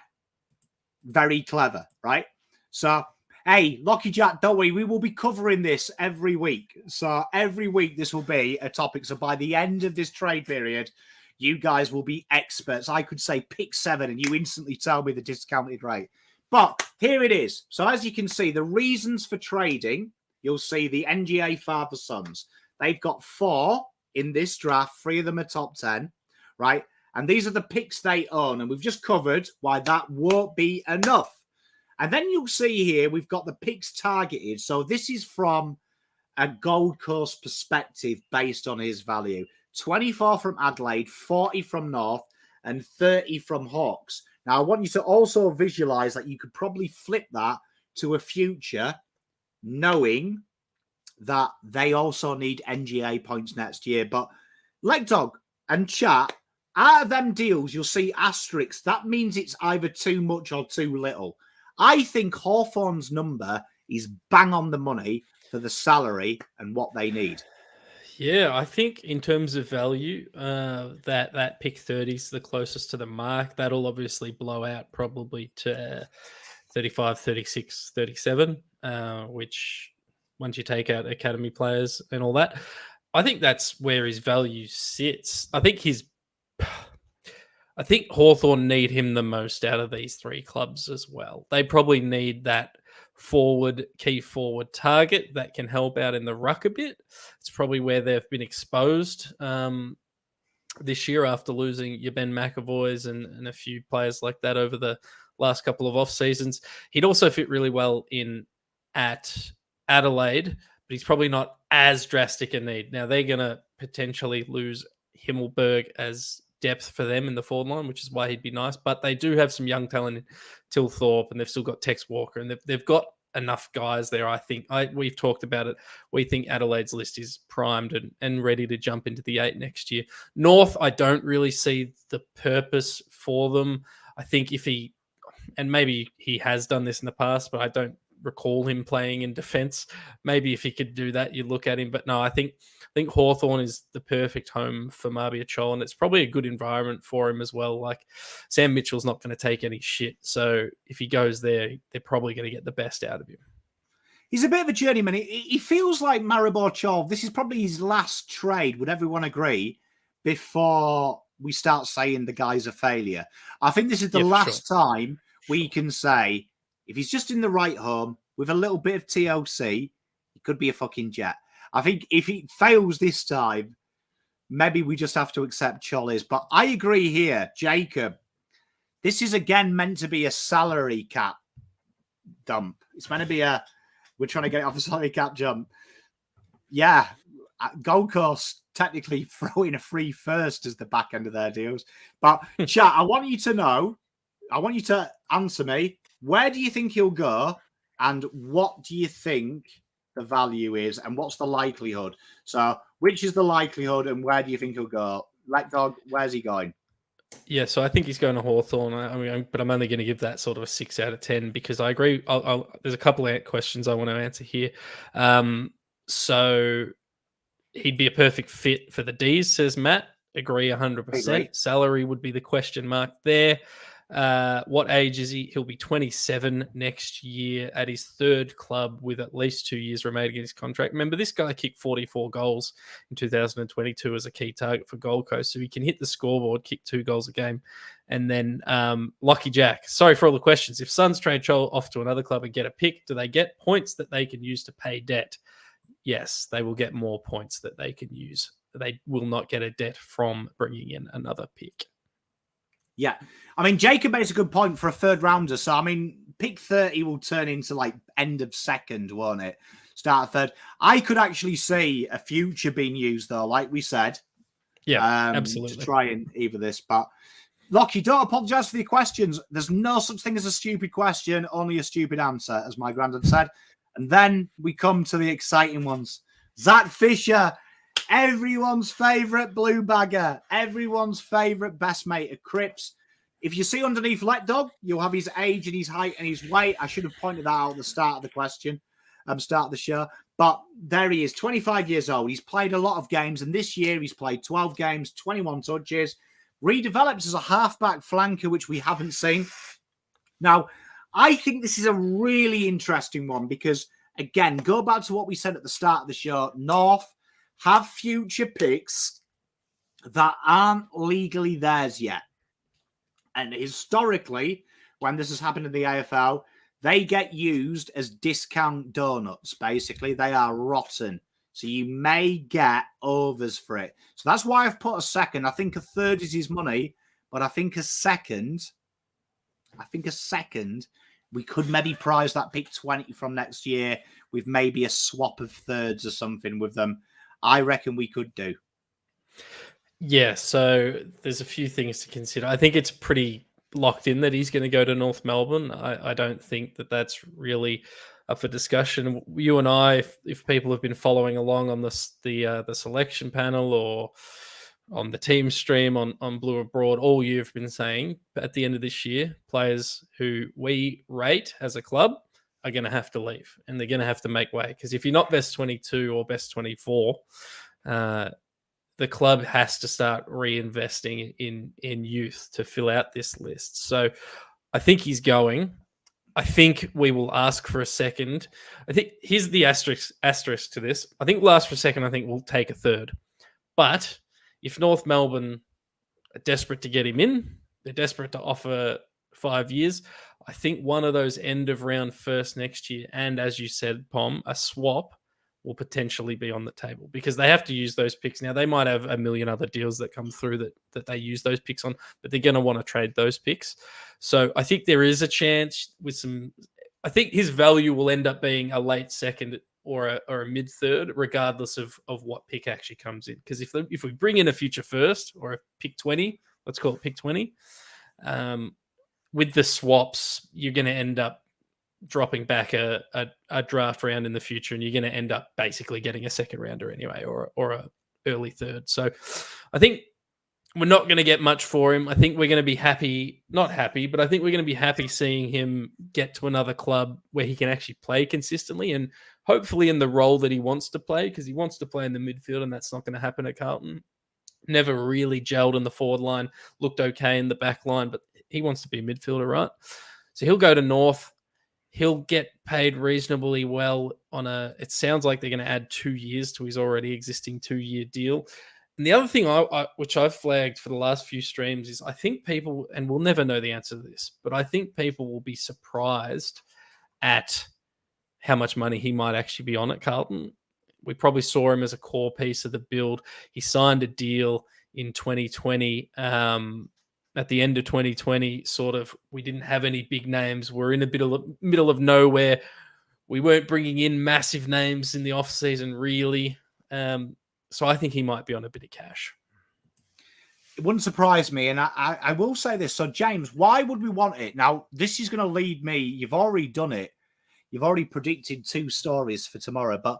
very clever, right? So, hey, Lockie Jack, don't worry, we will be covering this every week. So every week this will be a topic. So by the end of this trade period, you guys will be experts. I could say pick 7 and you instantly tell me the discounted rate. But here it is. So as you can see, the reasons for trading, you'll see the NGA father-sons. They've got 4 in this draft. 3 of them are top 10, right? And these are the picks they own. And we've just covered why that won't be enough. And then you'll see here, we've got the picks targeted. So this is from a Gold Coast perspective based on his value. 24 from Adelaide, 40 from North, and 30 from Hawks. Now, I want you to also visualize that you could probably flip that to a future, knowing that they also need NGA points next year. But Leg Dog and chat, out of them deals, you'll see asterisks. That means it's either too much or too little. I think Hawthorn's number is bang on the money for the salary and what they need. Yeah, I think in terms of value, that pick 30 is the closest to the mark. That'll obviously blow out probably to 35, 36, 37, which once you take out academy players and all that, I think that's where his value sits. I think Hawthorn need him the most out of these 3 clubs as well. They probably need that key forward target that can help out in the ruck a bit. It's probably where they've been exposed this year after losing your Ben McAvoy's and a few players like that over the last couple of off seasons. He'd also fit really well in at Adelaide, but he's probably not as drastic a need. Now they're going to potentially lose Himmelberg as depth for them in the forward line, which is why he'd be nice. But they do have some young talent in Tilthorpe, and they've still got Tex Walker, and they've got enough guys there, I think. We've talked about it. We think Adelaide's list is primed and ready to jump into the 8 next year. North, I don't really see the purpose for them. I think if he, and maybe he has done this in the past, but I don't recall him playing in defence. Maybe if he could do that, you look at him. But no, I think Hawthorn is the perfect home for Marcucci, and it's probably a good environment for him as well. Like, Sam Mitchell's not going to take any shit. So if he goes there, they're probably going to get the best out of him. He's a bit of a journeyman. He feels like Marcucci. This is probably his last trade, would everyone agree, before we start saying the guy's a failure. I think this is the last time we can say, if he's just in the right home with a little bit of TLC, he could be a fucking jet. I think if he fails this time, maybe we just have to accept Chollies. But I agree here, Jacob. This is again meant to be a salary cap dump. It's meant to be we're trying to get it off a salary cap jump. Yeah, Gold Coast technically throwing a free first as the back end of their deals. But chat, I want you to answer me. Where do you think he'll go? And what do you think the value is? And what's the likelihood? So which is the likelihood and where do you think he'll go? Let Dog, where's he going? Yeah, so I think he's going to Hawthorn. But I'm only going to give that sort of a 6 out of 10 because I agree. There's a couple of questions I want to answer here. So he'd be a perfect fit for the D's, says Matt. Agree 100%. Salary would be the question mark there. What age is he? He'll be 27 next year at his 3rd club with at least 2 years remaining in his contract. Remember, this guy kicked 44 goals in 2022 as a key target for Gold Coast, so he can hit the scoreboard, kick 2 goals a game. And then Lucky Jack, sorry for all the questions. If Suns trade Chol off to another club and get a pick, do they get points that they can use to pay debt? Yes, they will get more points that they can use. They will not get a debt from bringing in another pick. Yeah. I mean, Jacob makes a good point for a 3rd rounder. So, I mean, pick 30 will turn into like end of 2nd, won't it? Start of 3rd. I could actually see a future being used, though, like we said. Yeah, absolutely. To try and either this. But, Lockie, don't apologise for your questions. There's no such thing as a stupid question, only a stupid answer, as my granddad said. And then we come to the exciting ones. Zach Fisher, Everyone's favourite Bluebagger. Everyone's favourite best mate of Cripps. If you see underneath Let Dog, you'll have his age and his height and his weight. I should have pointed that out at the start of the question, start of the show. But there he is, 25 years old. He's played a lot of games, and this year he's played 12 games, 21 touches. Redevelops as a halfback flanker, which we haven't seen. Now, I think this is a really interesting one because, again, go back to what we said at the start of the show. North have future picks that aren't legally theirs yet. And historically, when this has happened in the AFL, they get used as discount donuts, basically. They are rotten. So you may get overs for it. So that's why I've put a second. I think a third is his money, but I think a second, we could maybe prize that pick 20 from next year with maybe a swap of thirds or something with them. I reckon we could do. Yeah, so there's a few things to consider. I think it's pretty locked in that he's going to go to North Melbourne. I don't think that that's really up for discussion. You and I, if people have been following along on the selection panel or on the team stream on Blue Abroad, all you've been saying at the end of this year, players who we rate as a club are going to have to leave and they're going to have to make way. Because if you're not best 22 or best 24, the club has to start reinvesting in youth to fill out this list. So I think he's going. I think we will ask for a second. I think here's the asterisk to this. I think we'll ask for a second. I think we'll take a third. But if North Melbourne are desperate to get him in, they're desperate to offer 5 years, I think one of those end of round first next year, and as you said, Pom, a swap will potentially be on the table because they have to use those picks. Now, they might have a million other deals that come through that they use those picks on, but they're going to want to trade those picks. So I think there is a chance with some... I think his value will end up being a late second or a mid third, regardless of what pick actually comes in. Because if we bring in a future first or a pick 20, let's call it pick 20, with the swaps, you're going to end up dropping back a draft round in the future, and you're going to end up basically getting a second rounder anyway, or a early third. So I think we're not going to get much for him. I think we're going to be not happy, but I think we're going to be happy seeing him get to another club where he can actually play consistently and hopefully in the role that he wants to play, because he wants to play in the midfield, and that's not going to happen at Carlton. Never really gelled in the forward line, looked okay in the back line, but he wants to be a midfielder, right? So he'll go to North. He'll get paid reasonably well it sounds like they're going to add 2 years to his already existing 2-year deal. And the other thing which I've flagged for the last few streams is I think people, and we'll never know the answer to this, but I think people will be surprised at how much money he might actually be on at Carlton. We probably saw him as a core piece of the build. He signed a deal in 2020, at the end of 2020, we didn't have any big names. We're in a middle of nowhere. We weren't bringing in massive names in the off-season, really. So I think he might be on a bit of cash. It wouldn't surprise me. And I will say this. So, James, why would we want it? Now, this is going to lead me. You've already done it. You've already predicted 2 stories for tomorrow. But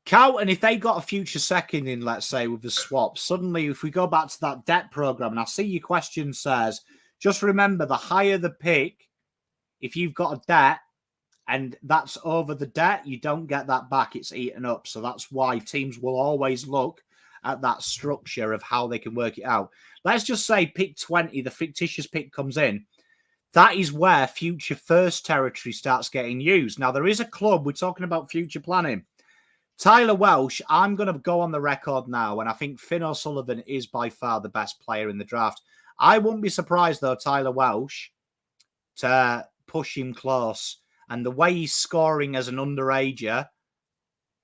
Carlton, if they got a future second in, let's say, with the swap, suddenly if we go back to that debt program, and I see your question says, just remember, the higher the pick, if you've got a debt and that's over the debt, you don't get that back. It's eaten up. So that's why teams will always look at that structure of how they can work it out. Let's just say pick 20, the fictitious pick comes in. That is where future first territory starts getting used. Now, there is a club, we're talking about future planning. Tyler Welsh, I'm going to go on the record now, and I think Finn O'Sullivan is by far the best player in the draft. I wouldn't be surprised, though, Tyler Welsh, to push him close. And the way he's scoring as an underager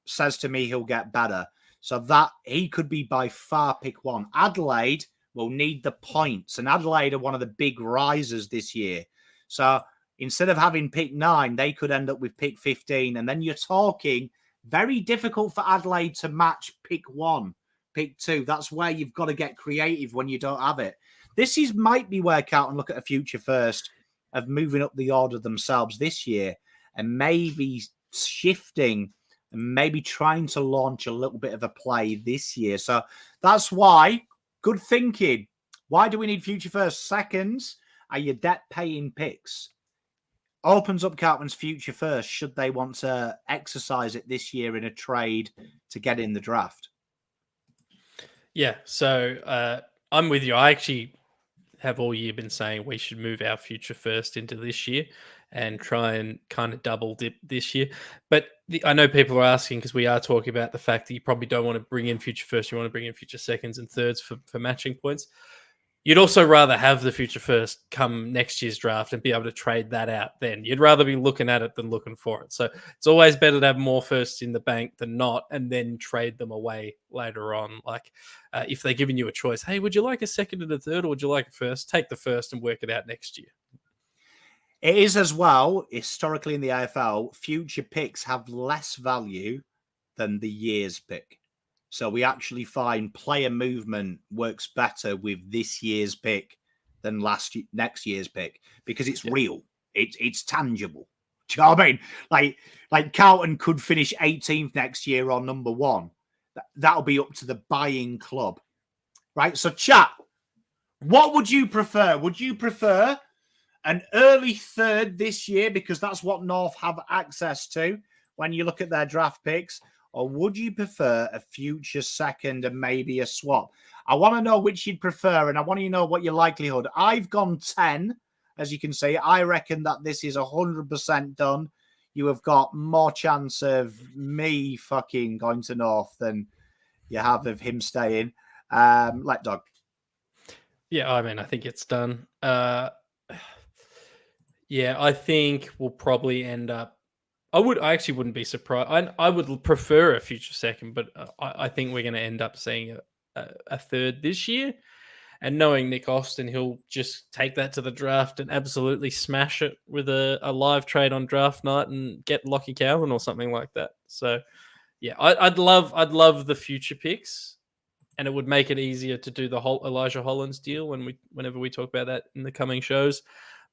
says to me he'll get better. So that he could be by far pick 1. Adelaide will need the points, and Adelaide are one of the big risers this year. So instead of having pick 9, they could end up with pick 15. And then you're talking... very difficult for Adelaide to match pick 1, pick 2. That's where you've got to get creative when you don't have it. Might be where Carlton look at a future first of moving up the order themselves this year and maybe shifting and maybe trying to launch a little bit of a play this year. So that's why, good thinking. Why do we need future first? Seconds are your debt-paying picks. Opens up Cartman's future first should they want to exercise it this year in a trade to get in the draft. Yeah, so I'm with you. I actually have all year been saying we should move our future first into this year and try and kind of double dip this year. But I know people are asking, because we are talking about the fact that you probably don't want to bring in future first, you want to bring in future seconds and thirds for matching points. You'd also rather have the future first come next year's draft and be able to trade that out then. You'd rather be looking at it than looking for it. So it's always better to have more firsts in the bank than not, and then trade them away later on. Like if they're giving you a choice, hey, would you like a second and a third, or would you like a first? Take the first and work it out next year. It is as well, historically in the AFL, future picks have less value than the year's pick. So we actually find player movement works better with this year's pick than next year's pick, because it's real. It's tangible. Do you know what I mean? Like Carlton could finish 18th next year on number 1. That'll be up to the buying club, right? So chat, what would you prefer? Would you prefer an early third this year, because that's what North have access to when you look at their draft picks? Or would you prefer a future second and maybe a swap? I want to know which you'd prefer, and I want to know what your likelihood. I've gone 10, as you can see. I reckon that this is 100% done. You have got more chance of me fucking going to North than you have of him staying. Let Dog. Yeah, I mean, I think it's done. Yeah, I think we'll probably end up. I actually wouldn't be surprised. I would prefer a future second, but I think we're going to end up seeing a third this year. And knowing Nick Austin, he'll just take that to the draft and absolutely smash it with a live trade on draft night and get Lockie Cowan or something like that. So, yeah, I'd love the future picks, and it would make it easier to do the whole Elijah Hollands deal whenever we talk about that in the coming shows.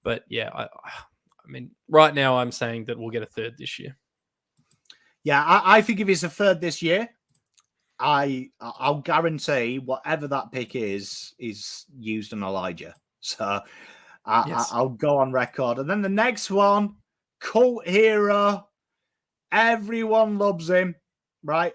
But yeah, I mean, right now I'm saying that we'll get a third this year. Yeah, I think if it's a third this year, I'll guarantee whatever that pick is used on Elijah. So I'll go on record. And then the next one, cult hero. Everyone loves him, right?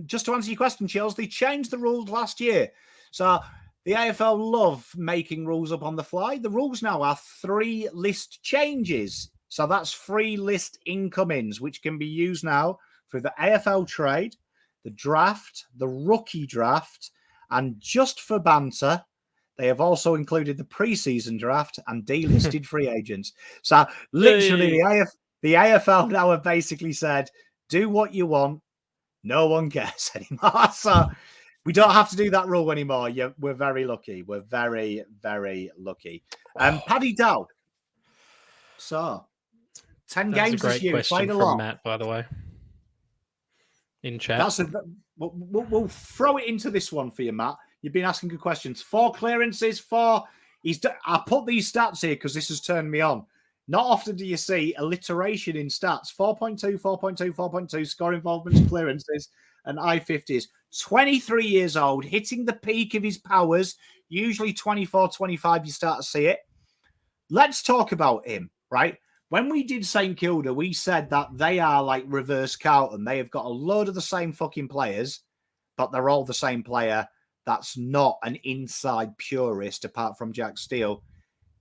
Just to answer your question, Chills, they changed the rules last year. So the AFL love making rules up on the fly. The rules now are 3 list changes. So that's 3 list incomings, which can be used now through the AFL trade, the draft, the rookie draft, and just for banter, they have also included the preseason draft and delisted free agents. So literally the AFL now have basically said, do what you want. No one cares anymore. So we don't have to do that rule anymore. Yeah, we're very lucky. We're very, very lucky. Paddy Dow. So 10 games this year. Played a lot. From Matt, by the way, in chat. We'll throw it into this one for you, Matt. You've been asking good questions. 4 clearances, 4. I put these stats here because this has turned me on. Not often do you see alliteration in stats. 4.2, 4.2, 4.2, score involvements, clearances, and I-50s. 23 years old, hitting the peak of his powers. Usually 24, 25, you start to see it. Let's talk about him, right? When we did St Kilda, we said that they are like reverse Carlton. They have got a load of the same fucking players, but they're all the same player. That's not an inside purist apart from Jack Steele.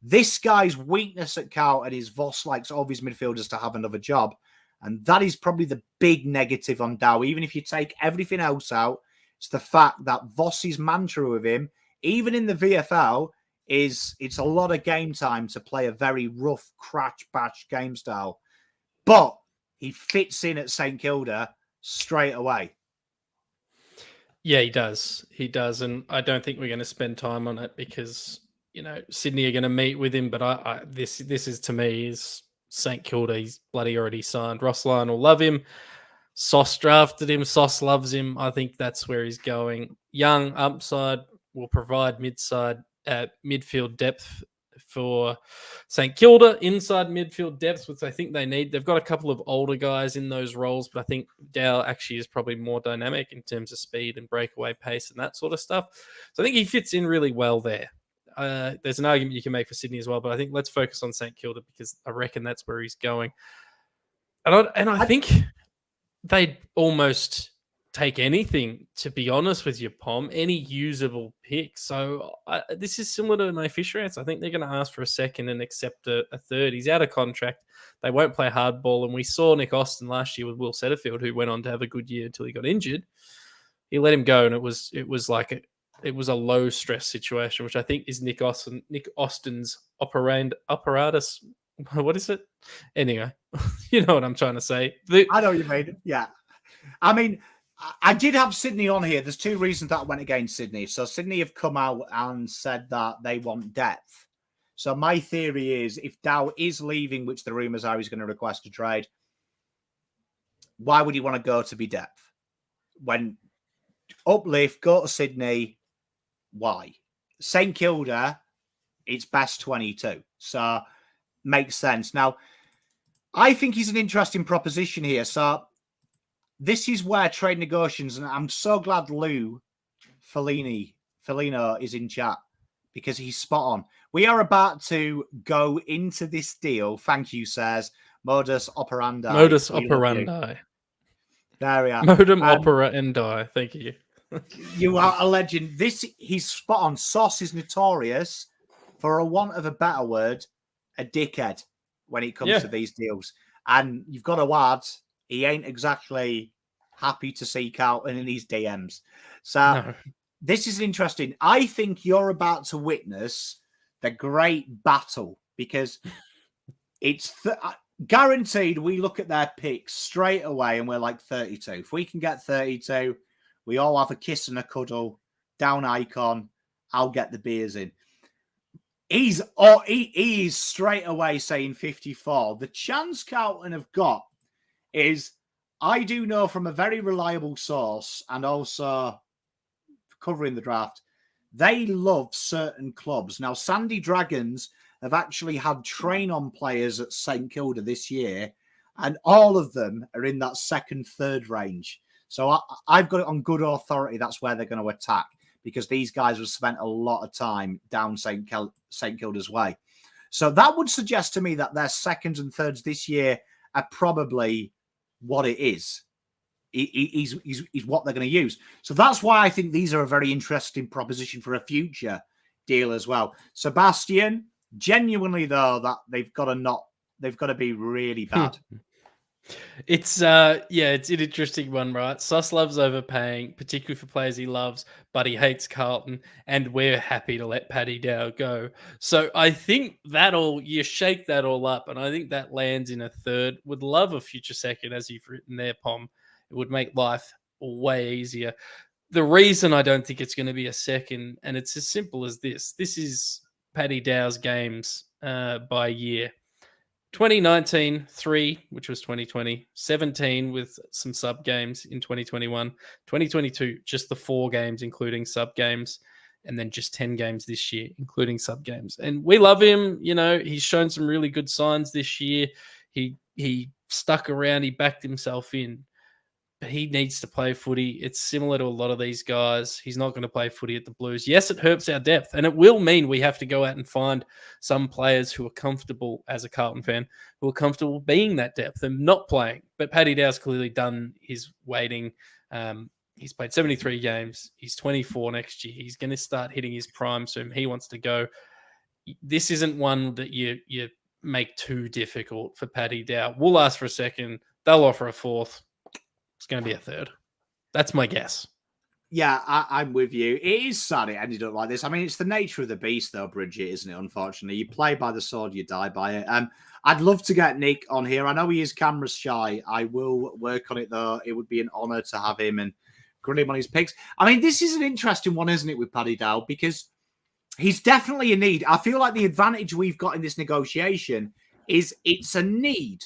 This guy's weakness at Carlton is Voss likes all of his midfielders to have another job. And that is probably the big negative on Dow. Even if you take everything else out, it's the fact that Voss's mantra with him, even in the VFL, is it's a lot of game time to play a very rough, crash-bash game style. But he fits in at St Kilda straight away. Yeah, he does. He does. And I don't think we're going to spend time on it because, you know, Sydney are going to meet with him. But this is, to me, is St Kilda. He's bloody already signed. Ross Lyon will love him. Sauce drafted him. Sauce loves him. I think that's where he's going. Young upside will provide midfield depth for St Kilda. Inside midfield depth, which I think they need. They've got a couple of older guys in those roles, but I think Dow actually is probably more dynamic in terms of speed and breakaway pace and that sort of stuff. So I think he fits in really well there. There's an argument you can make for Sydney as well, but I think let's focus on St Kilda because I reckon that's where he's going. And I think they'd almost take anything, to be honest with you, Pom, any usable pick. So this is similar to my Fisher answer. I think they're going to ask for a second and accept a third. He's out of contract. They won't play hardball. And we saw Nick Austin last year with Will Setterfield, who went on to have a good year until he got injured. He let him go, and it was a low stress situation, which I think is Nick Austin's apparatus. What is it? Anyway, you know what I'm trying to say. I know what you mean. Yeah. I mean, I did have Sydney on here. There's two reasons that I went against Sydney. So Sydney have come out and said that they want depth. So my theory is if Dow is leaving, which the rumours are he's going to request a trade, why would he want to go to be depth? When uplift, go to Sydney, why? St Kilda, it's best 22. So makes sense. Now, I think he's an interesting proposition here. So this is where trade negotiations, and I'm so glad Lou Felino is in chat because he's spot on. We are about to go into this deal. Thank you, says Modus operandi. Modus operandi. There we are. Modum operandi. Thank you. You are a legend. He's spot on. Sauce is notorious, for a want of a better word, a dickhead when it comes to these deals. And you've got to add, he ain't exactly happy to seek out and in his DMs. So This is interesting. I think you're about to witness the great battle because it's guaranteed we look at their picks straight away and we're like 32. If we can get 32, we all have a kiss and a cuddle, down icon, I'll get the beers in. He's straight away saying 54. The chance Carlton have got is, I do know from a very reliable source and also covering the draft, they love certain clubs. Now, Sandy Dragons have actually had train-on players at St Kilda this year, and all of them are in that second, third range. So I've got it on good authority. That's where they're going to attack because these guys have spent a lot of time down St Kilda's way. So that would suggest to me that their seconds and thirds this year are probably what it is. He's what they're going to use. So that's why I think these are a very interesting proposition for a future deal as well. Sebastian, genuinely though, that they've got to be really bad. It's it's an interesting one, right? Sus loves overpaying, particularly for players he loves, but he hates Carlton, and we're happy to let Paddy Dow go. So I think you shake that all up, and I think that lands in a third. Would love a future second, as you've written there, Pom. It would make life way easier. The reason I don't think it's going to be a second, and it's as simple as this. This is Paddy Dow's games by year. 2019, 3, which was 2020, 17 with some sub games in 2021, 2022, just the 4 games, including sub games, and then just 10 games this year, including sub games. And we love him. You know, he's shown some really good signs this year. He stuck around. He backed himself in. But he needs to play footy. It's similar to a lot of these guys. He's not going to play footy at the Blues. Yes, it hurts our depth, and it will mean we have to go out and find some players who are comfortable, as a Carlton fan, who are comfortable being that depth and not playing. But Paddy Dow's clearly done his waiting. He's played 73 games. He's 24 next year. He's going to start hitting his prime soon. He wants to go. This isn't one that you make too difficult for Paddy Dow. We'll ask for a second. They'll offer a fourth. It's going to be a third. That's my guess. Yeah, I'm with you. It is sad it ended up like this. I mean, it's the nature of the beast, though, Bridget, isn't it? Unfortunately, you play by the sword, you die by it. I'd love to get Nick on here. I know he is camera shy. I will work on it, though. It would be an honour to have him and grill him on his picks. I mean, this is an interesting one, isn't it, with Paddy Dow? Because he's definitely a need. I feel like the advantage we've got in this negotiation is it's a need,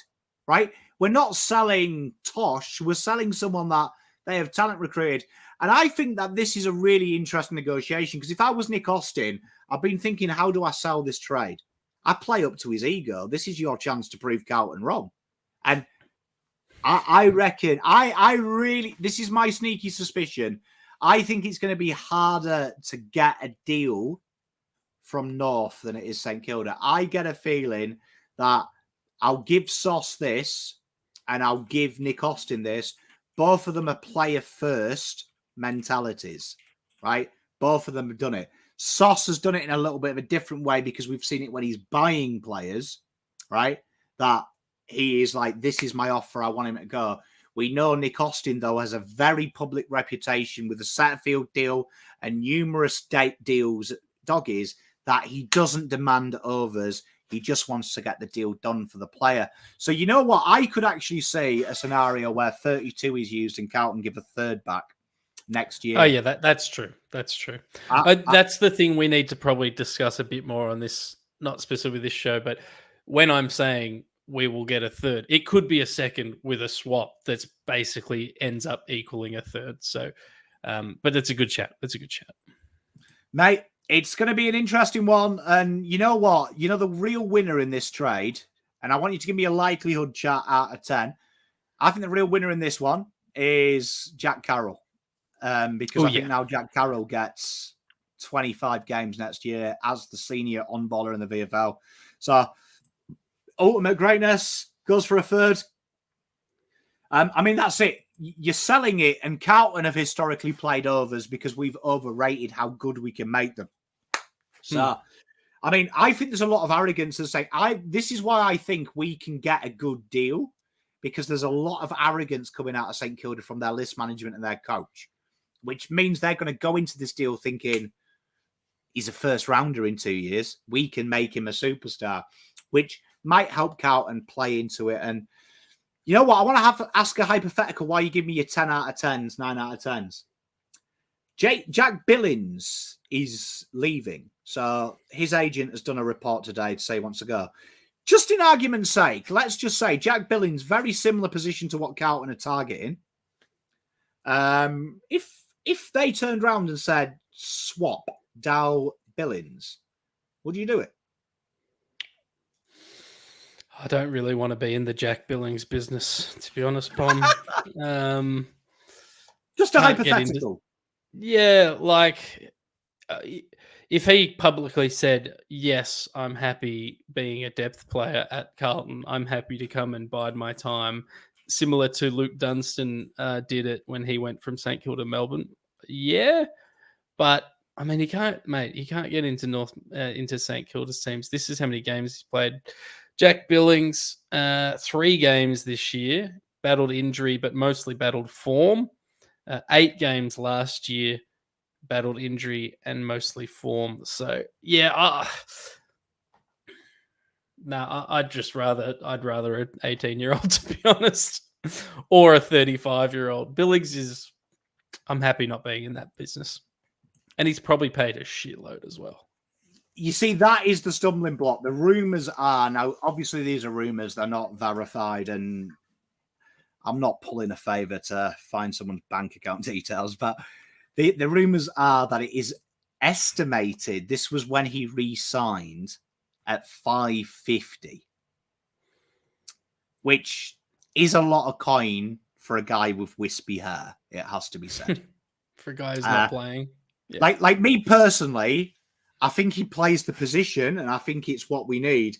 right? We're not selling Tosh. We're selling someone that they have talent recruited. And I think that this is a really interesting negotiation because if I was Nick Austin, I've been thinking, how do I sell this trade? I play up to his ego. This is your chance to prove Carlton wrong. And I reckon, I really, this is my sneaky suspicion. I think it's going to be harder to get a deal from North than it is St Kilda. I get a feeling that I'll give Sauce this and I'll give Nick Austin this. Both of them are player first mentalities, right? Both of them have done it. Sauce has done it in a little bit of a different way because we've seen it when he's buying players, right? That he is like, this is my offer. I want him to go. We know Nick Austin, though, has a very public reputation with a Setterfield deal and numerous date deals, doggies, that he doesn't demand overs. He just wants to get the deal done for the player. So you know what? I could actually see a scenario where 32 is used and Carlton give a third back next year. Oh, yeah, that's true. That's true. That's the thing we need to probably discuss a bit more on this, not specifically this show, but when I'm saying we will get a third, it could be a second with a swap that's basically ends up equaling a third. So, but it's a good chat. It's a good chat. Mate, it's going to be an interesting one. And you know what? You know, the real winner in this trade, and I want you to give me a likelihood chat out of 10. I think the real winner in this one is Jack Carroll. Because I think now Jack Carroll gets 25 games next year as the senior on-baller in the VFL. So, ultimate greatness goes for a third. I mean, that's it. You're selling it, and Carlton have historically played overs because we've overrated how good we can make them. So, I mean, I think there's a lot of arrogance to say, this is why I think we can get a good deal, because there's a lot of arrogance coming out of St Kilda from their list management and their coach, which means they're going to go into this deal thinking he's a first rounder in 2 years. We can make him a superstar, which might help Carlton play into it. And you know what? I want to ask a hypothetical while you give me your 10 out of 10s, 9 out of 10s. Jack Billings is leaving. So his agent has done a report today to say he wants to go. Just in argument's sake, let's just say Jack Billings, very similar position to what Carlton are targeting. If they turned around and said, swap Dow Billings, would you do it? I don't really want to be in the Jack Billings business, to be honest, Bom. Just a hypothetical. Yeah, like if he publicly said, yes, I'm happy being a depth player at Carlton, I'm happy to come and bide my time, similar to Luke Dunstan did it when he went from St Kilda, Melbourne. Yeah, but I mean, he can't get into St Kilda's teams. This is how many games he's played. Jack Billings, 3 games this year, battled injury, but mostly battled form. 8 games last year, battled injury and mostly form. So yeah, I'd rather an 18-year-old, to be honest, or a 35-year-old. Billings is, I'm happy not being in that business, and he's probably paid a shitload as well. You see, that is the stumbling block. The rumours are, now, obviously these are rumours, they're not verified, and I'm not pulling a favour to find someone's bank account details, but the rumours are that it is estimated, this was when he re-signed, at 550, which is a lot of coin for a guy with wispy hair, it has to be said. For a guy who's not playing. Yeah. Like me personally, I think he plays the position, and I think it's what we need.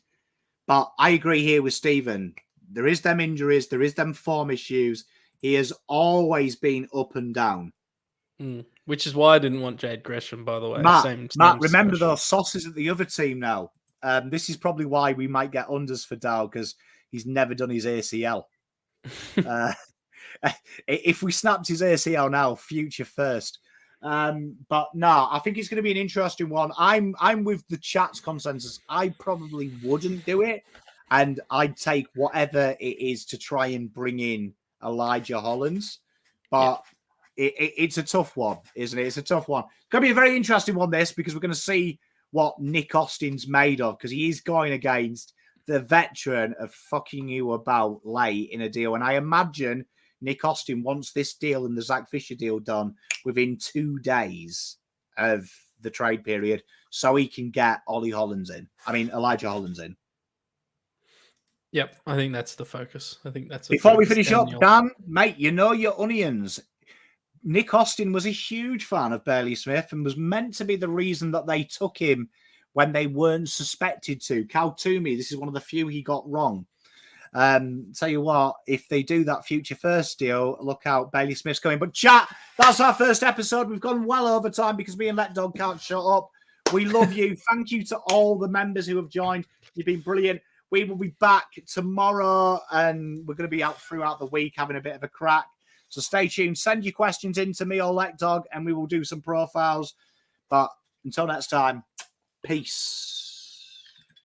But I agree here with Stephen. There is them injuries. There is them form issues. He has always been up and down. Which is why I didn't want Jade Gresham, by the way. Matt, remember those sauces at the other team now. This is probably why we might get unders for Dow, because he's never done his ACL. If we snapped his ACL now, future first. But no, I think it's going to be an interesting one. I'm with the chat's consensus. I probably wouldn't do it, and I'd take whatever it is to try and bring in Elijah Hollands. But it's a tough one, isn't it? It's a tough one. It's going to be a very interesting one, this, because we're going to see what Nick Austin's made of, because he is going against the veteran of fucking you about late in a deal. And I imagine Nick Austin wants this deal and the Zach Fisher deal done within 2 days of the trade period so he can get Elijah Hollins in. Yep, I think that's the focus. I think that's before we finish up, Dan, mate, you know your onions. Nick Austin was a huge fan of Bailey Smith and was meant to be the reason that they took him when they weren't suspected to. Cal Toomey, this is one of the few he got wrong. Tell you what, if they do that future first deal, look out, Bailey Smith's coming. But chat, that's our first episode. We've gone well over time because me and Let Dog can't shut up. We love you. Thank you to all the members who have joined. You've been brilliant. We will be back tomorrow and we're going to be out throughout the week having a bit of a crack. So stay tuned. Send your questions in to me or Let Dog and we will do some profiles. But until next time, peace.